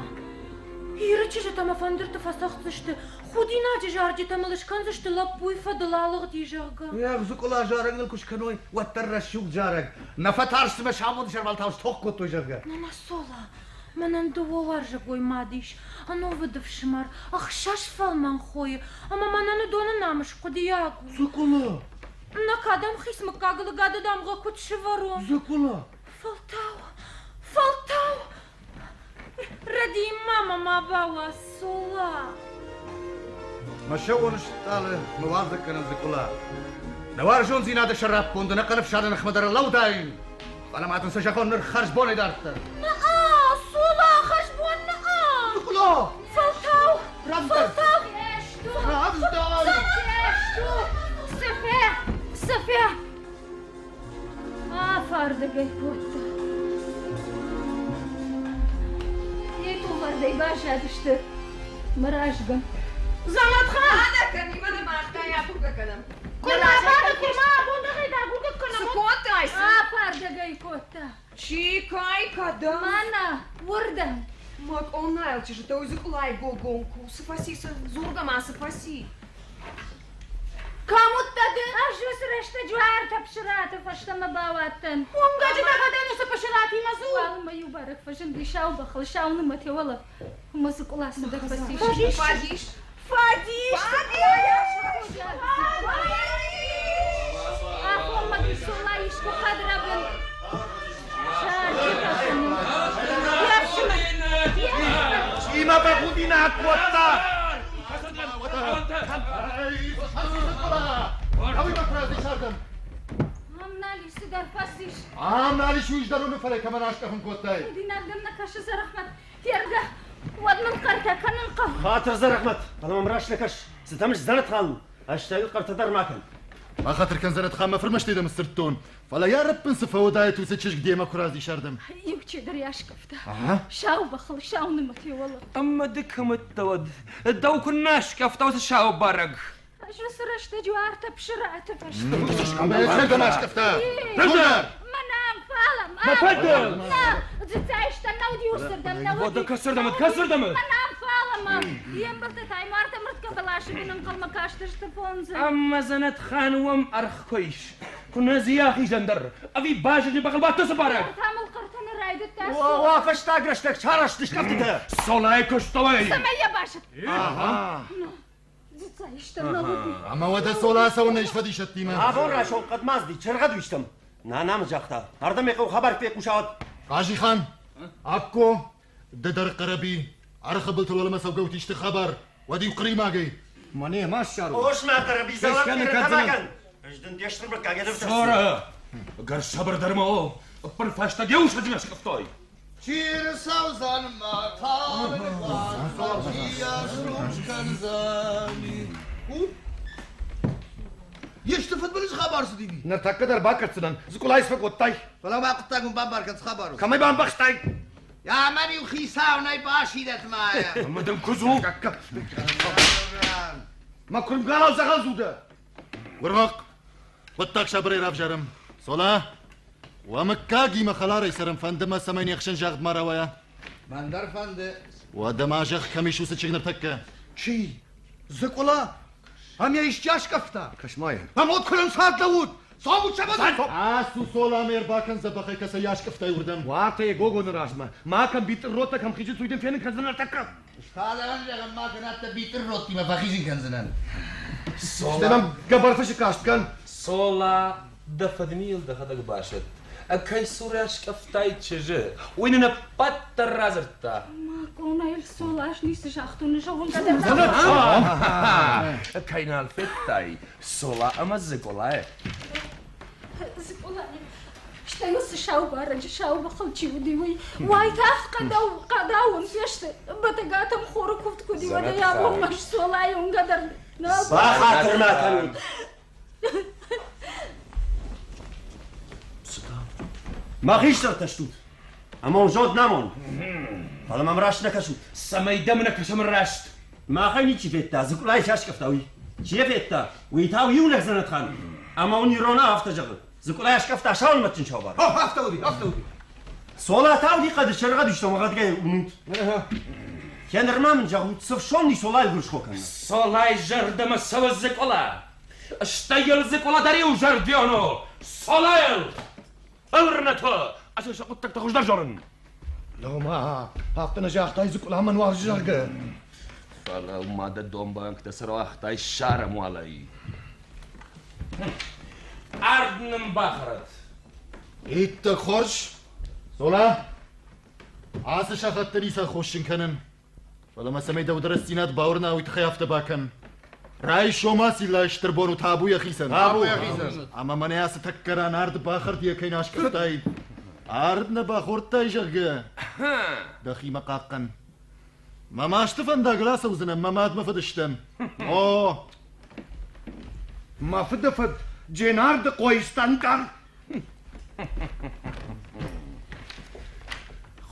يرچه تما فندرت فسختشت خودي ناجي جارجي تملش كنزشت لبوي فدلالغ دي جاغا يا زكولا جارك نلكش كنوي وتر الشوق جارك نفتار سمش حمود شربال تاوش توقو تو جاغا نصولا منن دوار جاغوي ماديش انو ودف شمر اخشاش فالمان خوي اما منن دون نامش قدياغو زكولا نكادم خيس مكاغل غادا دامغا كوت شفرون زكولا فلتاو ردي ماما ما باوا صولا ما شو نشتغل موازك كان زكولا نوار جون زين هذا الشراب بوند نقرف شارنا خمدر الله داين انا ما تنسى شغل نخرج بوني دارت صولا خشبون زكولا فلتاو رفض سفيه فاردقي كوتا يتو فردي باشا دشتر مراجبة زمت خان هذا كان يمنى ما أختي أبوك كلام كنا أبونا غيدا أبوك كنا سكوت عايز فاردقي كوتا شي كاي كدام مانا وردة Мак, он нравится же, то изуклай гогонку. Спаси, зурга ма, спаси. كامو تدي أجلس رشت جوار تبشرات فشتم باواتن ومجد تغدين سبشراتي مزور ما يبارك فشن دي شاو بخل شاو نمتي والله مسك الله صدق فسيش فاديش أخو ما ديش الله يشكو قدر بن شيما بخودينا كوتا أبي مفرز دشاردم. نالي سدر فسيش. نالي شو يجدرون فلك كمان أشتغل كوتاي. دينا دمنا كاش زرحمت يرجع ودنا قرتا كان نقف. خاطر زرحمت طالما مراش لكش ستمش زنت خان أشتغل قرتا در ماكن. ما خاطر كان زنت خان ما فرمشتي دم السرتون فلا يا رب نصف ودايت وسجش قديمة كراز دشاردم. يمشي درياش كفته. شاو بخل شاو نمتي والله. أما دك متود الدو كناش كفته وتشاو برق. أجلس رشت جوار تبشرات فشت. ما يتخلق ناش كفته. تقدر. منام فالم. ما تقدر. لا زتعيش تناودي وسر دم نودي. وده كسر دمت كسر دمت. منام فالم. يمبرت تاي مارت مرت قبلاش بننقل مكاش تشتفونز. أما زنت خان وم أرخ كويش. كنا زياخي جندر. أبي باش اللي بخل بات تسبارك. تعمل قرطن رايد التاس. وافش تاقرشتك شارش تشكفتها. صلاي كشتوي. سمية باشا. زتعيش تناودي. أما وده سولا سونا إيش فدي شتيمة. أفورا شو قد مازدي شرغد ويشتم. نام جاختا. هردم يقو خبر فيك وشاوت. قاجي خان أبكو ددر قربي أرخبلت ولا ما سوقوت يشت خبر ودي قريمة جي. ماني ما شارو. وش ما قربي زوال كان اجدن ديشتر بك قاعد صورة. قر صبر درمو. أبر فاشتا جيوش هجمة شكفتوي. شير سوزان ما طال صوتي كنزاني يشتفت بلش خبر صديقي نتأكد باكر سنن زكول عايز فك وطاي فلا ما قلت لكم بامبار كنت خبره كم يبان بخشتاي يا ماني وخيسا ونايباشي دات معايا مدام كوزو. ما كرم قالوا زغل زوده ورق وطاك شبري راف جرم صلاة ومكاجي ما خلاري سرم فندما سمين يخشن جاغد مرة ويا مندر فند ودما جاغ كميشو ستشيغ نبتكه شي زكولا هم يشجاش كفتا كشماية هموت كلن ساعة داود صامت شباب عاسو صولا مير باكن زبخي كسياش كفتا يوردم وقتی گوگو نراجمه ما کم بیت روتا کم خیجی سویدن فین کنزن ارتکا. هذا أنا لما كانت بيت الروتي ما بخيزين كنزنان اشتنم قبر فش كاشت كان صولا دفدنيل دخدك باشد. أكاي سوراش كفتاي تشجع ويننا باتر رازرتا. ما كونا السولاش نيس أختون شغل قدر. أكاي نالفتاي صولا أما زكولا. زكولا اشتيوس شاو بارج شاو بخلتي ودي وي واي تاف قداون فيشت بتقاتم خورك وفت كودي ودا يا ابو مش صولا يوم قدر خاطر ما كان ما خيش تشتوت اما وجود نامون بەڵام ئەم ڕاست نەکەسووت سەمەی دەم نەکەشەم ڕاشت ماخەینی چی فێتتا زقلای چاش کەفتاوی چیە فێتتا وی تاوی و نەزنەتخان ئەمە و نیرۆنا هەفتە جەغل زقلایش کەفتا شاون مەتن چاوبار هەفتەوەی سۆڵا تاودی قەدر شەرغە دوشتەمەغەتگەی ونوت کێنەرما من جەغوت سف شۆنی سۆڵای گوشخۆکەن سۆڵای ژەردەمە سەوە زقۆڵە شتەیل زقۆڵە دەری و ژەردیۆنۆ سۆڵایل ئەورنە تۆ ئەچێشە قوتەک تەخۆش دەژۆڕن لەوما هافتە نەژاختای زقلا من وارژەرگە فەڵە و مادە دۆمبان کە سەرەوە ئەختای شارە موڵایی ئاردنم باخرەت ئیتە خۆش سۆڵا ئاسە شەخەتتەنی سەر خۆشنکەنن بەڵەمە سەمەی دەودەرەستینات باور ناوی تخەیافتە باکەن ڕای شۆماسی لایشتر بۆن و تابوویە خیسن ئەمە منەیاسە تەککەران ئارد باخرد یەکەی ناشکردایی ئارد نە باخۆرتای ژەرگە دەخی مەقاقەن مەماشتفەن داگراسە وزنم مەمات مەفدشتم ئۆ مەفدەفەت جێنارد قۆیستان کار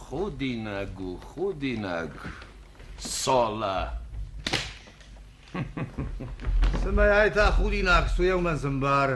خودی نەگو خودی نەگ سۆڵە سمەیای تا خودی ناکسویە و مەزمبار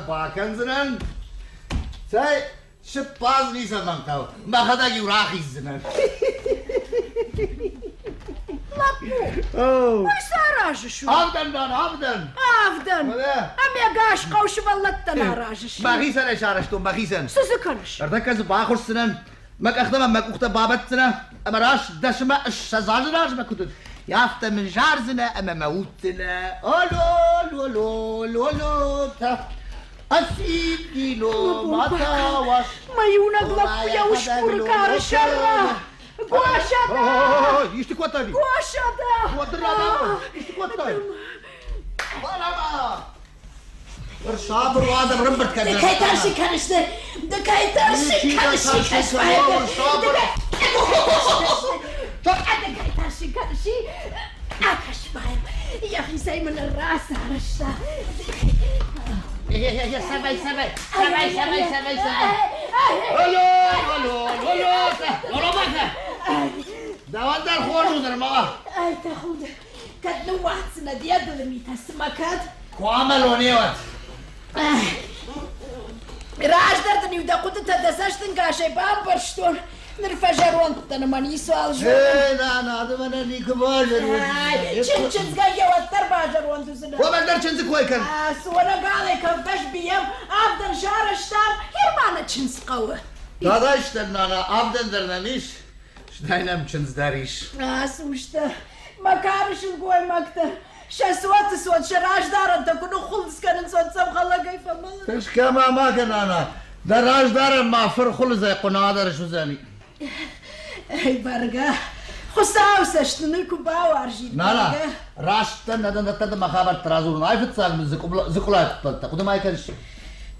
باکەنزنن سای شت باز نیسە مەنقەوە مەخەدەگی و ڕاخی زنن ساراژشو ئافدەندان ئافدەن ئافدەن ئەمێ گاش قەوش بەڵەتە ناڕاژش باخیسە لە شارەشتۆم باخیسەن سزەکەنش ئەردەکەس باخورسنن مەکەختەمە مەکوختە بابەتنە ئەمە ڕاش دەشمە شەزاژ ڕاژ مەکوتن یافتە من ژارزنە ئەمە مەوتنە ئۆلۆ ئەسیدیلۆ ماتاوەش مەیونە گڵەقویە و شپور کارە شەڕە گواشەدا یشتی کۆتەوی گواشەدا یشتی کۆتەوی ورشا بڕوادە ڕم بکەن دەکەی تەرشی کەنشتە دەکەی تەرشی کەنشی کەسوایە دەکەی تەرشی کەنشی ئاکەشمایم یەخیسەی منە ڕاستە هەرشتا سەبەی داوادار خۆش و دەرمەوە ئای تەخود کەت نواتسنە دیە دڵمی تەسمەکەت کوامەلۆ نێوەت ڕاش دەردنی و دەقوتتە دەسەشتن گاشەی بام بەرشتۆن نرفەژەڕۆن دەنەمەنی سوال نادەمەنە نیکە باشە چنچنزگایەوەتەر باژەڕۆن دوزنە وە بەردەر چنزی کۆیکەن سوەرە گاڵێکە بەش بیەم ئافدەن شارەشتان هێرمانە چنسقەوە داداشتە نانە ئافدەن دەرنەمیش شتاینەم چنزداریش ئاسوشتە مەکارشن گۆی مەکتە شەسوەتە سۆت شەڕاشدارن تەکون و خوڵزکەنن سۆت سەم خەڵەکەی فەمەڵ تشکە ماماکە نانە دەڕاشدارە مافر خوڵزای قۆناوە دەرەش وزانی ئەی بەرگە خساو سشتنی کو باورجی نانا راشتن ندن مخابر ترازور نایفت سال من زقلات قلت قدام ما يكرش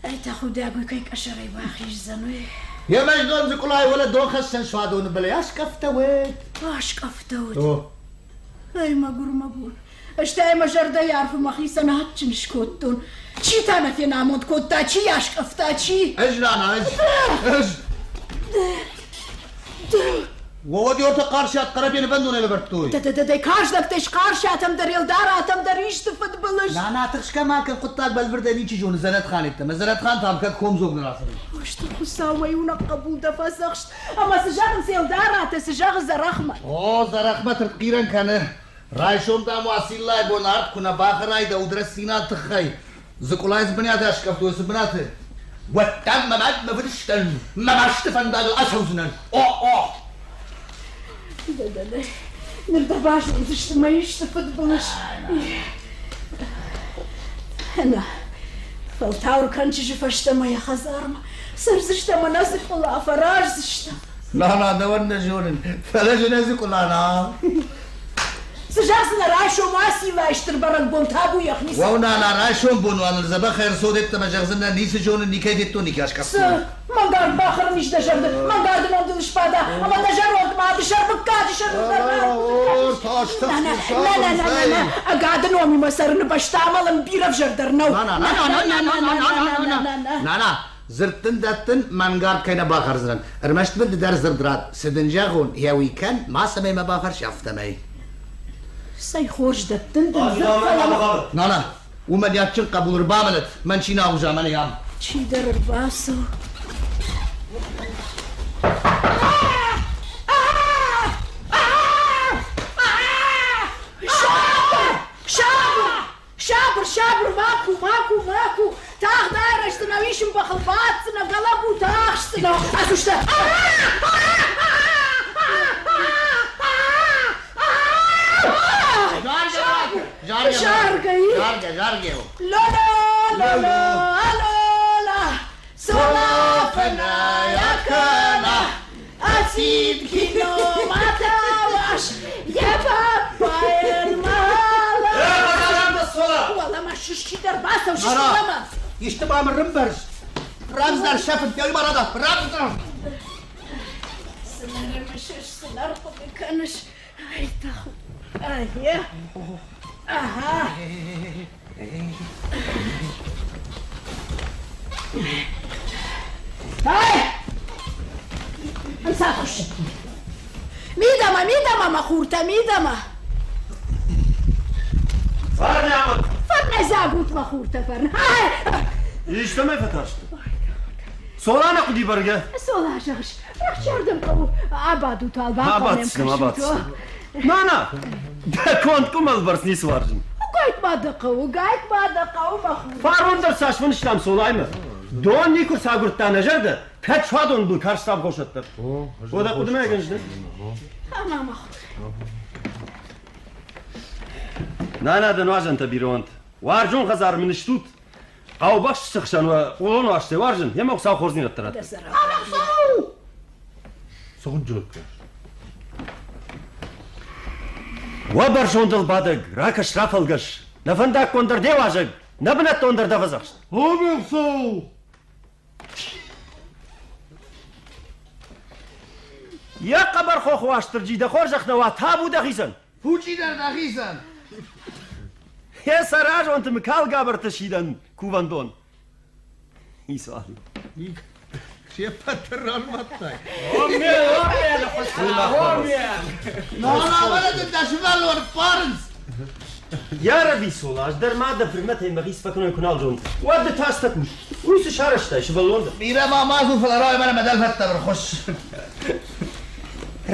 ای تا خدا گوی که کشری باخیش زنوی يا مجنون زقلاي ولا دون خشن شوادون بلا اش كفتويت باش كفتوت ای مگور اشتای مجرده یارف مخیصا نهاتشنش کتون چی تامتی ناموند کتا چی یاش کفتا چی اج نانا اج وودي orta karşı at karabiyeni ben de ona libertoy. De karşıdaktış karşı atam der yıldar atam der işte futbolış. Nana tışka makan kuttak belbirden içi jonu Zenet Khan etti. Zenet Khan tam kat komzog nasıl. İşte kusavayı ona kabul da fasakşt. Ama sıcağın yıldar atı sıcağı zarahma. O zarahma tırkiren kanı. Rayşom da muasillay bonart kuna bakıray da udres sinan tıkhay. Zıkulay zbıniyat aşkaftu zbınatı. Vettem memad mevdişten. Memaştıfen da asavzunan. Да. Nerede başladım işte işte futbolış. Ana. Faltaur kançıcı faştamaya hazarma. Sırзıştama nasıl kula fararzışta. Nana da var ne jonin. Felece ne zikulana. Sıcaksın raşo masiva iştir baran bom tabu yaknis. Wow nana raşo bunu anıl zaba khair sodet tamajagzna nisi jonin nikaydet to nikaş kapsın. Mangar bakırın işte jardı. Mangardım oldu işpada. Ama da jar oldu ma dışarı bıkka dışarı. Na. Agadın omi masarını baştamalım bir avjardır no. Nana. Zırttın dattın mangar kayna bakarzın. Ermeşt bildi der zırdrat. Sidinjagun ya weekend ma samay ma bakar şaftamay. Say hoş dattın da. Nana. ومن ياتشن قبول رباملت من شينا وجامن يام. Çi der baso. Şabır vaku. Tağ dairəşdin avişim baxıl batsına qala bu tağışsın o. Asuşta. Jarge. Lola. Sola fena yakana. Asit kino matavaş. Yepapayen mala. Valla ma şişkider basa şişkilama. İşte bana rımbers. Ramslar şefin diyor arada. Ramslar. Sınırımı şişsinler tabi kanış. Ay tahu. Ay ya. Aha. Ay. Ansa hoş. Midama mahurta midama. Farne Ahmet. Farne zagut mahurta farne. Ay. İşte mi fetaştı? Sola ne kudi barge? Sola şaş. Rakçardım kavu. Abadu talba Abatsın. Nana. Kont kumal barsni svarcın. Gayet madde kavu mahurta. Farundur saçmın işlem solay mı? Doğan nikur sagurttan ajardı. Pek şuadon bu karşı tabi koşattır. O da kudumaya gençti. Ama mahurta. Nana da nuajan tabi ront. Varjun khazar min shtut. Qaw bax sıxşan ve olon açtı varjun. Hem oksa xorzin attırat. Soğunculuk. Wa barjondal badag raka şrafalgaş. Nafandak kondar devajag. Nabnat kondar davazaq. Hobifso. Ya qabar xox vaştır cida xorzaqna wa tabu daxisan. Fuci der daxisan. Ya saraj ont mikal gabar tashidan kuvandon. İsa. Şepatır olmattay. Omya. Nana veledin daşmal var parens. Ya Rabbi solaj der ma da primet hay magis fakno kunal jon. Wad da tastakmuş. Uysu şaraşta şbalonda. Mira ma mazu falaray bana medal fatta bir hoş.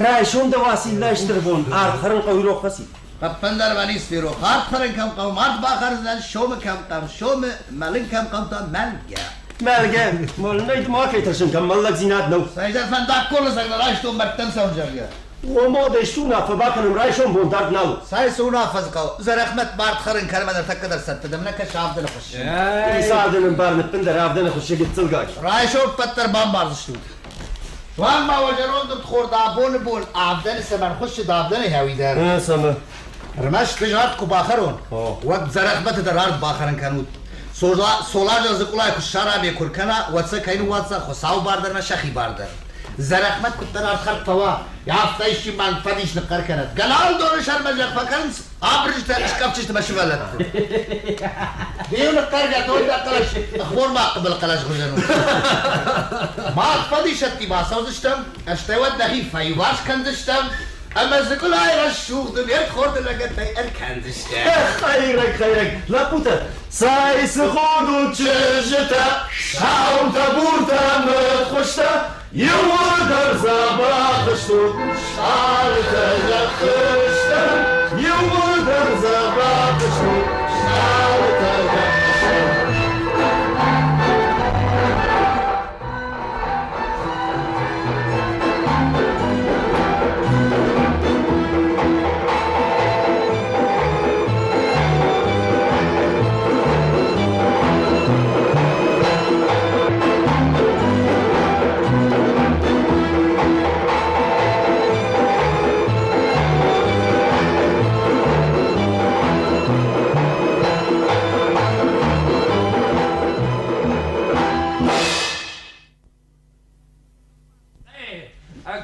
Ray şonda vasillaştır bon. Arxarın qayroq fasi. Kapandar vanis firo. Hartların kam kam art bakarzan şomu kam şomu malin kam melge. Melge. Molnayd ma kaytarsın kam mallak zinat no. Sayda fandak kolu sagla raştu mertten savjarga. O moda şuna fa bakınım ray şon bon dard nal. Say suna fazqa. Zarahmet bart xarın kalmalar takkadar sattı demne ka şafdan hoş. İsa adının barnıttın da ravdan hoşa gitsilgay. Ray şop pattar bam barzıştu. وان ما وجرون دم خورد آبون بون آبدن سمن خوش دابدن هاوی در سما رمش تجارت کو باخرون وقت زرخمت در آرد باخرن کنود سولاج از کلای کو شرابی کرکنا واتسا کینو واتسا خساو باردر نه شخی باردر زرخمت کو در آرد خرق توا یافتایشی من فدیش نقر کند گلال دور شرم جق فکنس آبرش تا اشکاف چشت باشی ولد دیو نقر جا دور دا قلش اخبار ما قبل قلش غزنو ما فدیشتی باسا وزشتم اشتوات دهی فایواش کندشتم اما زکلای رشوخ دنیت خورد لگت ای ارکندشتم خیرک لپوتا سایس خودو چشتا شاوتا بورتا مت خوشتا یوار در زباقشتو شارتا یخشتا یوار در زباقشتو شارتا یخشتا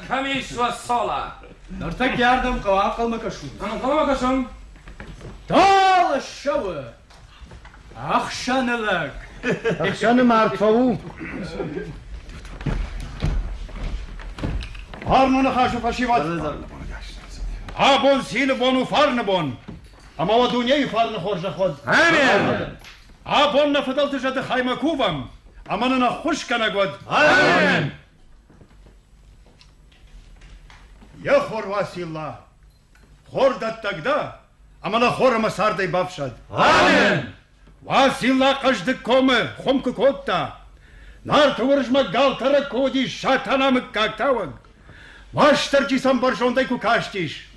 Kamis و sola. Narta geldim kava kalma kaşun. Kalma kaşun. Dal şavı. Akşanılık. Akşanı martfavu. Harmonu haşu faşivat. Abon sili bonu farnı bon. Ama o dünyayı farnı horja khod. Amin. Abon nafadaltı jadı haymakuvam. Amanına hoş kana god. Amin. Я хор Василла, хор даттагда, амана хорама сардай бавшад. Амин. Василла каждый коме, хомка котта. Нарта выржма галтара коди шатанамы кактаваг. Ваштарчи сам баржондай кукаштиш.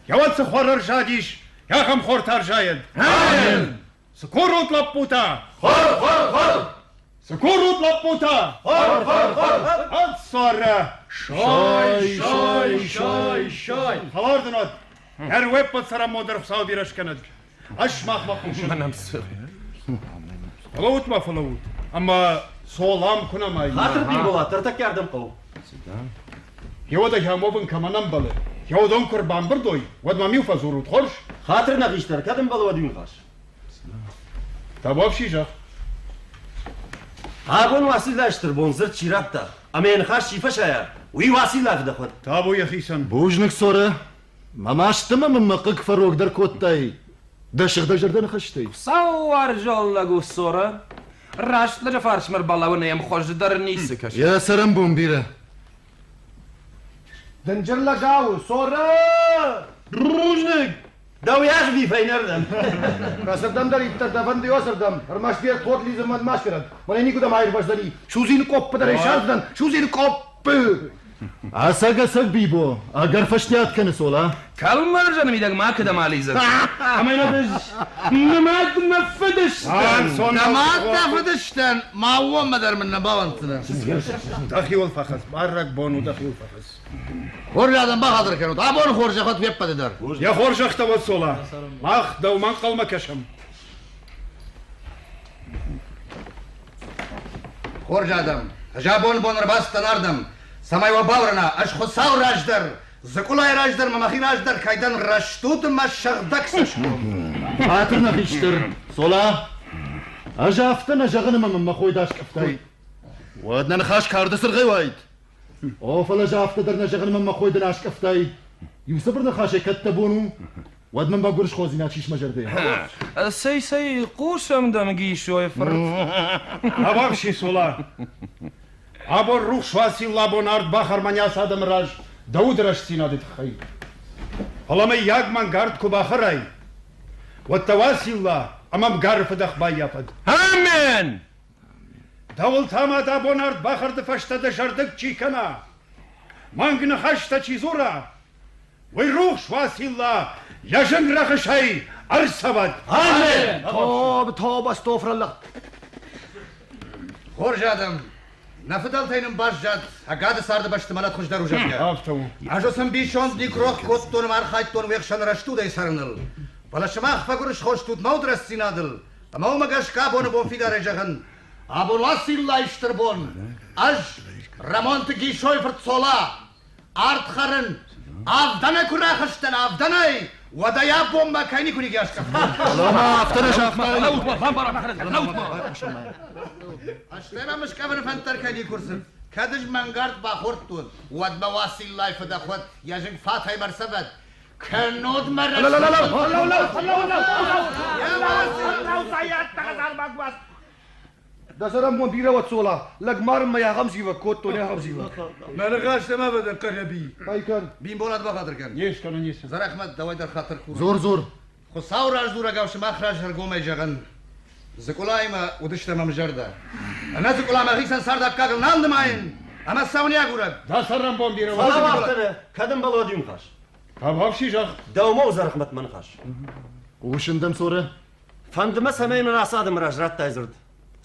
Я ватса хор аржадиш, я хам хор таржает. Амин. Скорут лапута. Хор. Скорут лапута. Хор. От сора. Şoy. Halardın od. Her web patsara modar fsav biraş kanad. Aş mahmahmuşum. Manam sıvı. Falavut ma falavut. Ama solam kunamay. Hatır bir bola, tırtak yardım kov. Yoda yamovun kamanam balı. Yodon kurban bir doy. Vad ma miufa zurut horş. Hatırına gişler, kadın balı vadiyun kaş. Tabov şijak. Abon vasilleştir, bon zırt çiratta. Ama en kaş şifa şaya. Uy vasilla fide khod. Tabu yahisan. Bujnik sonra. Mamashtıma mı mıkık farok dar kottay. Daşık da jardan khashtay. Sawar jollagu sonra. Rashtlere farshmar balavını yem khoş dar nisi kaş. Ya saram bombira. Dınjırla gavu sonra. Rujnik. Davyaj vi feynerdem. Kasırdam dar iptar davan diyor sırdam. Armaş diğer kotli zaman maşkirat. Bana niku da mayır başları. Şuzini koppa dar eşazdan. Şuzini koppa. Asak bibo. Agar fashtiyat kanı sola. Kalmar canım idag ma kadam alizat. Ama inadız. Namad nafedishtan. Damat nafedishtan. Ma huwa madar min nabawantına. Dahi ol fakhas. Barrak bonu dahi ol fakhas. Horjadan bahadır kanut. Abon horja khot veppa der. Ya horjak da sola. Mah davman kalma kaşam. Horjadan. Jabon bonur bastan ardım. Samay va bavrana ash khosau rajdar. Zakulay rajdar mamakhin rajdar kaydan rashtut mashagdak sashko. Hatırna khishtir. Sola. Ajaftana jagını mamma khoydash kaftay. Wadnan khash kardı sırgay wayt. O fala jafta darna jagını mamma khoydan ash kaftay. Yusufrna khash kattabunu. Wadman bagursh khozinat shish majarde. Say qusam damgi shoy far. Abavshi sola. Abor ruh Vasilla bonard baharmanyas adam raj. Daud raj sinadit khay. Halama yagman gard ku baharay. Wattawasilla amam garf dakh bayapad. Amen. Davul tamada bonard bahard fashta da jardık çikana. Mangna hashta çizura. Ve ruh Vasilla yaşın rakışay arsavat. Amen. Tob estağfurullah. Horjadan. نفدلتين باجات هقاد سارد باشتمالات خوش درو جبجا افتو اجو سم بيشون دي كروخ كوتون مارخايتون ويخشن رشتو دي سرنل بلا شماخ فقرش خوش توت مودرس سينادل اما هو مقاش كابون بون فيدا رجغن ابو واسي الله يشتربون اج رمونت جي شوي فرت صولا ارت خرن افدنا كنا خشتن افدناي ودايا بومبا كايني كوني جاش لا ما افتنا شاف اشتنا مش كفن فانتر كايني كرسن كادج منغارد باخورتون ود بواسي الله فدخوت يجن فاتاي مرسبت كنود مر لا لا لا لا لا لا يا واسي سايات تغزال باغواس دسرم مديره وتصولا لقمار ما يغمزي وكوتو يا غمزي ما لغاش ما بدا قربي هاي كان بين بولاد بخاطر كان يش كان يش زر احمد دواي در خاطر كور زور زور خو صاور زورا قاوش ما خرج هرقوم يجغن زكولاي ما ودشت ما مجرده انا زكولا ما غيسن سرد كاغل نالد ماين اما ساوني اغورك دسرم بومديره صلاة وقتنا كدم بلوديم خاش طب هافشي جاخ دوما وزر احمد من خاش وش ندم صوره فندم سمين راسادم راجرات تايزرد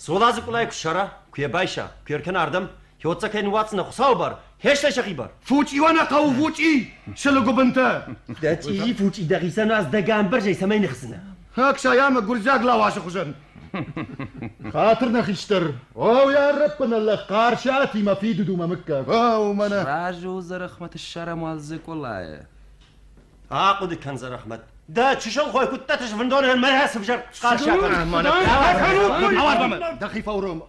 سولازك ولاي كشرا كوي بايشا كيركن اردم يوتسا كاين واتسنا خصاوبر هيش لا شخيبر فوتي وانا قو فوتي شلو بنت داتي فوتي دغيسا ناس دغان برجي سمين خصنا هاك شايام قرزاق لا واش خشن خاطرنا خشتر او يا ربنا الله قارشاتي ما في دودو ما مكه او منا راجو زرخمة الشرع مالزك والله عقد كان زر احمد دا تششل خويا كنت تشفندون ما يحسب جر قارشات دخي فورم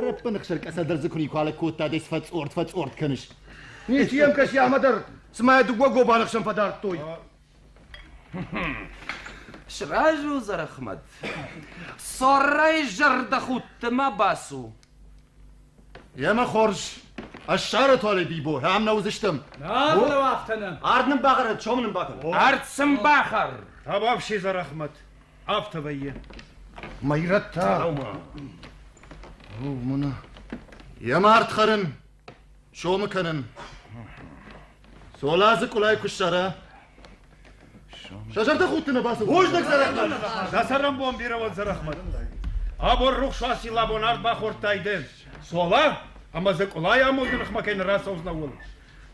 ربنا خشلك اسد رزقني قال كوتا ديس فتورت كنش نيت يمكش يا مدر سما دغوغو بالخشن فدار توي شراجو زرخمد صراي جرد خوت ما باسو يا ما خرج الشعر طالي بيبو هم نوزشتم والله وافتنا عرض باخر شومن باخر عرض سمباخر طب افشي زر احمد افتبيه ما يرتا او منا يا مارت خرن شو مكنن سولازك ولا كشرة شجرة خوتنا باسو وجدك زر احمد دسرم بومديره وزر احمد ابو الروح شاسي لابونار باخور تايدن سولا اما زكولاي امودن خمكين راسوز نول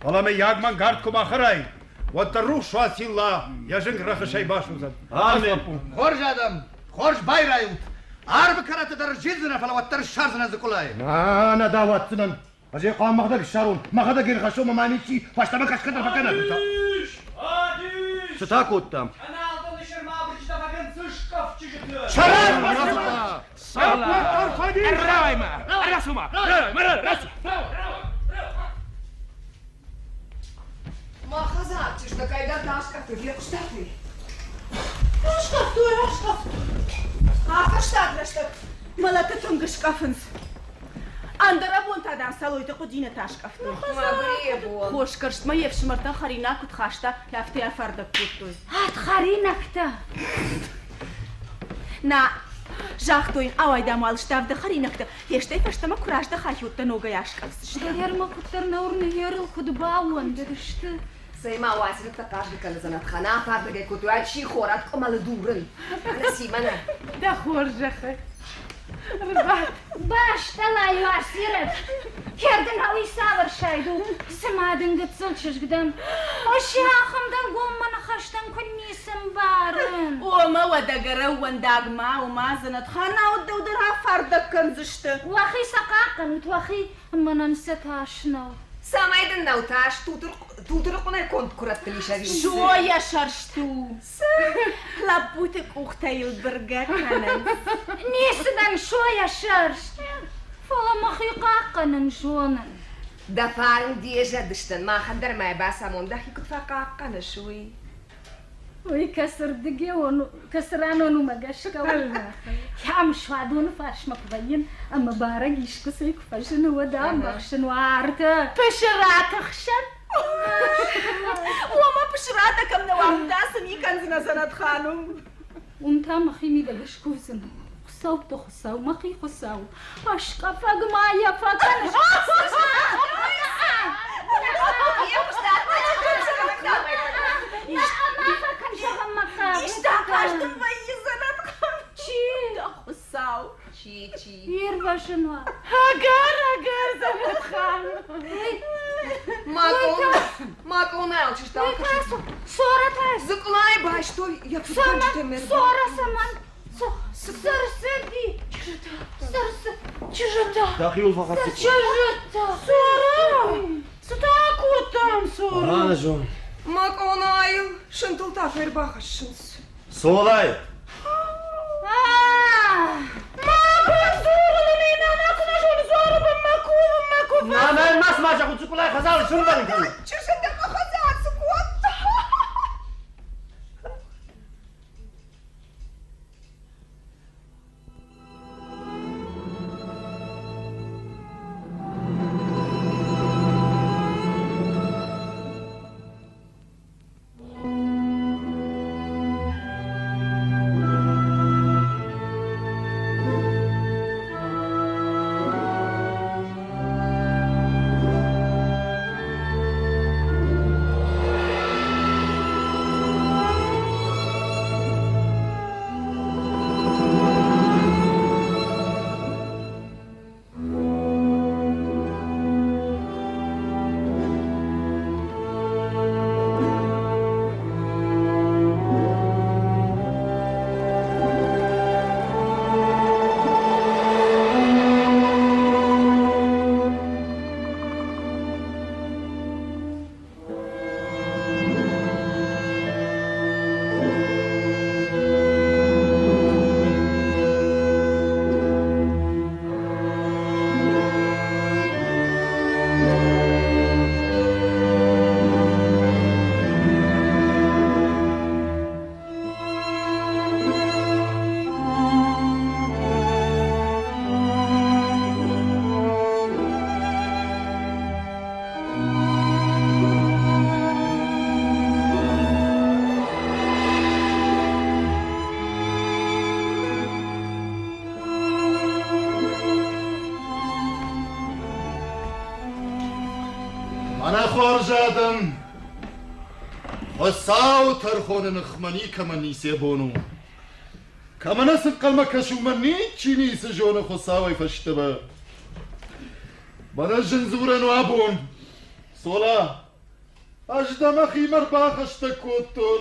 والله ما ياغمان غارد كما خراي والروح شاسي لا يجن رخ شي باشو زد امين خرج ادم خرج بايرايوت عرب كرت در جيزنا فلا وتر شارزنا زكولاي انا دعوتنا اجي قام مخدك الشارون مخدك غير خشوم ما نيتي فاش تبقى كشكتر فكنا ستاكوت انا اظن شرما برج دفقن تشقف تشقف شرم صلاة الرايمة الرسمة الرسمة ما خزعتش ده كايدا تاشكف في قشتفي قشتفت مالك تنقش قفنس اندرابون تادام سالويت قدينه تاشكفت ما بريبون خوش كرشت ما يفش مرتا خرينا كنت خاشتا لافتي افردك كنتوي هات خرينك تا نا جاختوين اوای دامال شتاف دخرينك تا يشتي فشتما كراش دخايوت نوغا ياشكفس ير ما كنت نورني ير خد باون درشت سيما واسي تقاش بكل زنات خنا فردك كنت واحد شي خورات كمال دورن نسيمنا دا خورجخه ربات باش طلع يواسيرك كردن هاوي ساور شايدو سمادن قتزلتش قدام وشيها خمدن قوم من خشتن كني سنبارن وما ودا قروان داقما وما زنت خانا ودو درها فردك كنزشت واخي سقاقن وتواخي من نسيتها شنو سامايدن نوتاش توترقنا كنت كرت لي شوية شرشتو لابوتك اختي البرقة كانت نيسدن شوية شرش فلا مخي قاقن شونن دفعن ديجا دشتن ما خدر ما باسمون دحي كنت فقاقن شوي ويكسر دقيون كسرانون ومقشك يا مش وعدون فاش مقبين اما بارق يشكسيك فاشن ودام بخشن وارته بشرات خشن وما بشراتك من وعم داسم يكن زنزنت خانم ومتا مخي ميدا بشكوزن خصاو تخصاو مخي خصاو اشقا فاق مايا فاقن اشتاقاشتم ميزنت خان چي خصاو چي يربا شنوا هاقار زمان что я тут Саман, бачите сора, саман. Сарсади. Чужата. داخل فقط Чужата. Сора. Стакутам, сора. أنا جون Маконайл, шынтылта фербахашшынс. Солай أنا ما أسمع شو تقول لي خزان شو بدك تقول Чужата махазат сукот. أنا خارج آدم وساو ترخون نخمني كمني سيبونو كما نسق المكشو مني تشيني سجون خصاوي فاشتبه بنا جنزورا وابون صولا أجدم أخي مرباخ اشتكوتو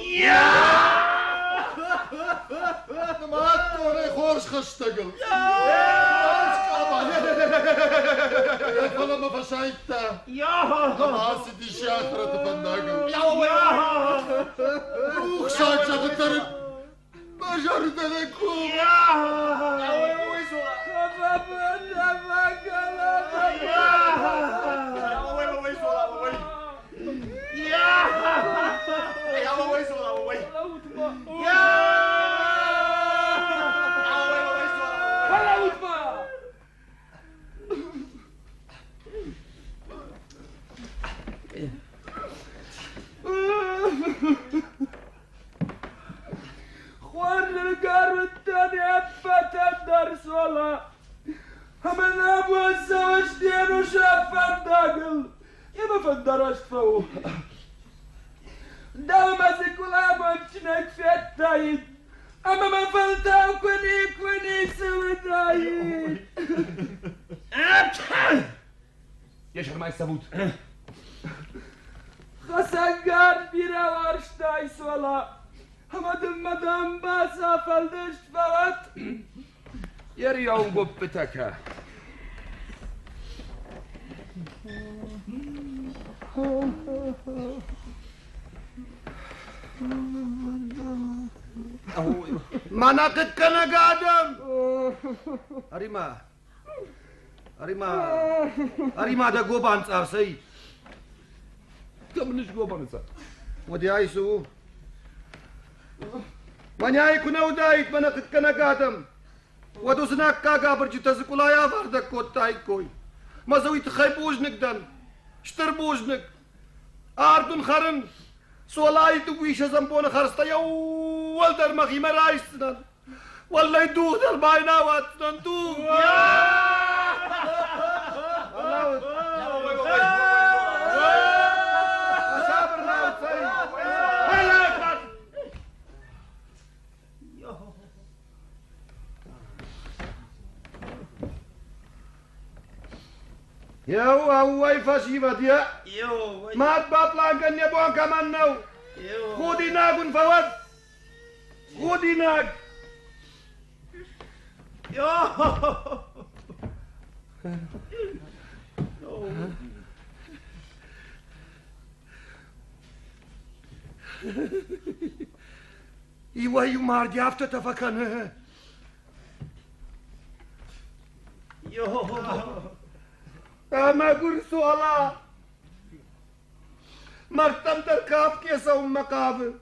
ما توري خورش خشتقل يا فلا ما فشايتا ما سيدي شاطرة تفندقل روح شاجة بترب ما جرد لكم خوان القار التاني أبتا درس ولا همن أبو الزوج دين وشاف فندقل يما فندرش فو داو ماسك ولا بمشنك في التايد أما ما فلتا وكوني سوي تايد يشهر ما يستفوت خسنقار بيرا وارشتايس ولا همد المدام باسا فلدشت فوت يريعون قبتك مناقد كان قادم أريما دا قوبان صارسي كمنش قوبان صار ودي عايسو من يكون ودايت مناقد كان قادم ودوسناك كاغا برجي تزقولا يا فردك كوتاي كوي ما زويت خيبوجنك دن شتربوجنك آردن خرن سولاي دويش زنبون خرستا يول در مخي مرايستنا والله يدوه در بايناوات نندوه يو هواي فاشيفة ديا ما تبطلان كان يبوان كمان نو خودي ناقن فوت خودینک ایوه مردی هفته تفکنه اما gur سوالا مرتم در کاف کیسا و مقابل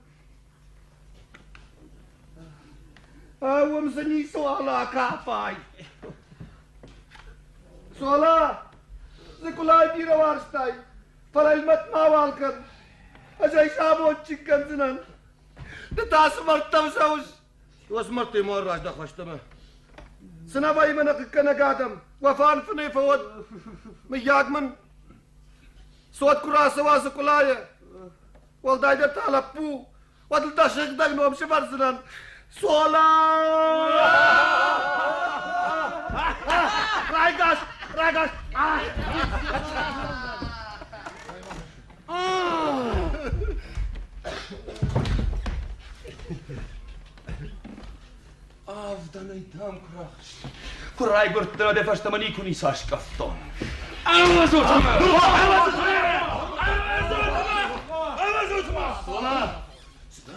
ومزني سوالا كافاي سوالا زكولاي دي روارستاي فالمت ما والكن اجاي شابو تشكن زنان دتاس مرتم سوس واسمرتي مور راش دخشتمه سنا باي من كنا قادم وفان فني فود مياق من صوت كراسه واسكولاي والداي دتالبو ودل دشق دغ نوم شفر زنان سوالا رايقاش Avdan aytam kurax. Kuray gurtlara defashtamani kuni saç kafton. Sola.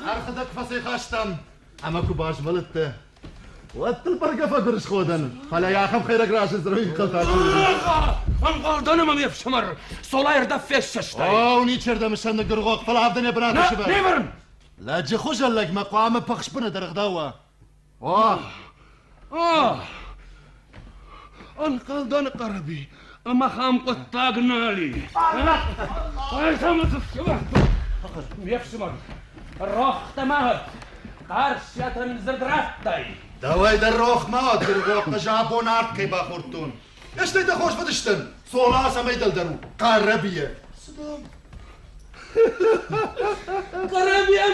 Arkada kafası kaçtam. Ama kubaş malıttı. وقتل برقفة قرش خودن خلا يا أخم خيرك راش زروي قلت من قردنا ما يفشمر صلاة يردف فيش ششتاي ونيتشر ده مشان قرقوق فلا عبدني بنات شباب نيفرن لا تجي خجلك مقام بخش بنا درغ دوا القلدان قربي اما خام قطاقنا لي هاي سامت الشباب يفشمر الروح تماهد قارشة زدراتاي دواي دروخ ما درغوق نجابو نارت كي باخورتون ايش تيدا خوش بدشتن صولا سميدل درو قربية قربية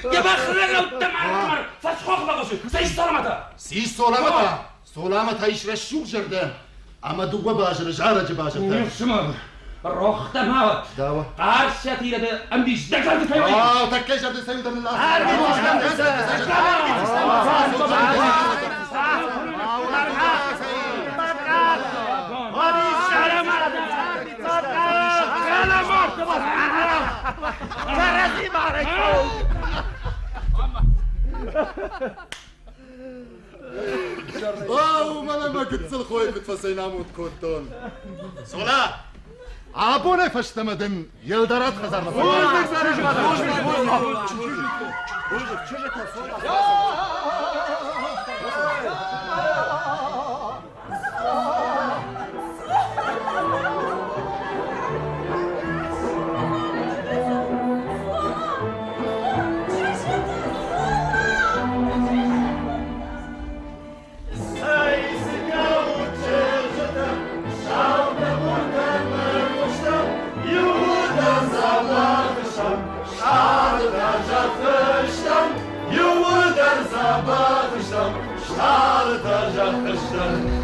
يا بخرق التمعمر فسخوخ بغسو سيش سلامتا سيش سلامتا سلامتا ايش رشوق جردان اما دوبا باجر جعرج باجر يفشمر الروح تماهد دوا قارشة تيدا امديش دكتر كيوي تكيش عبد السيد من الله ما لما كنت سلخوي بتفسينا موت كوتون سولا عابونه فشتمدن يلدرات خزارنا Stahl der Jacke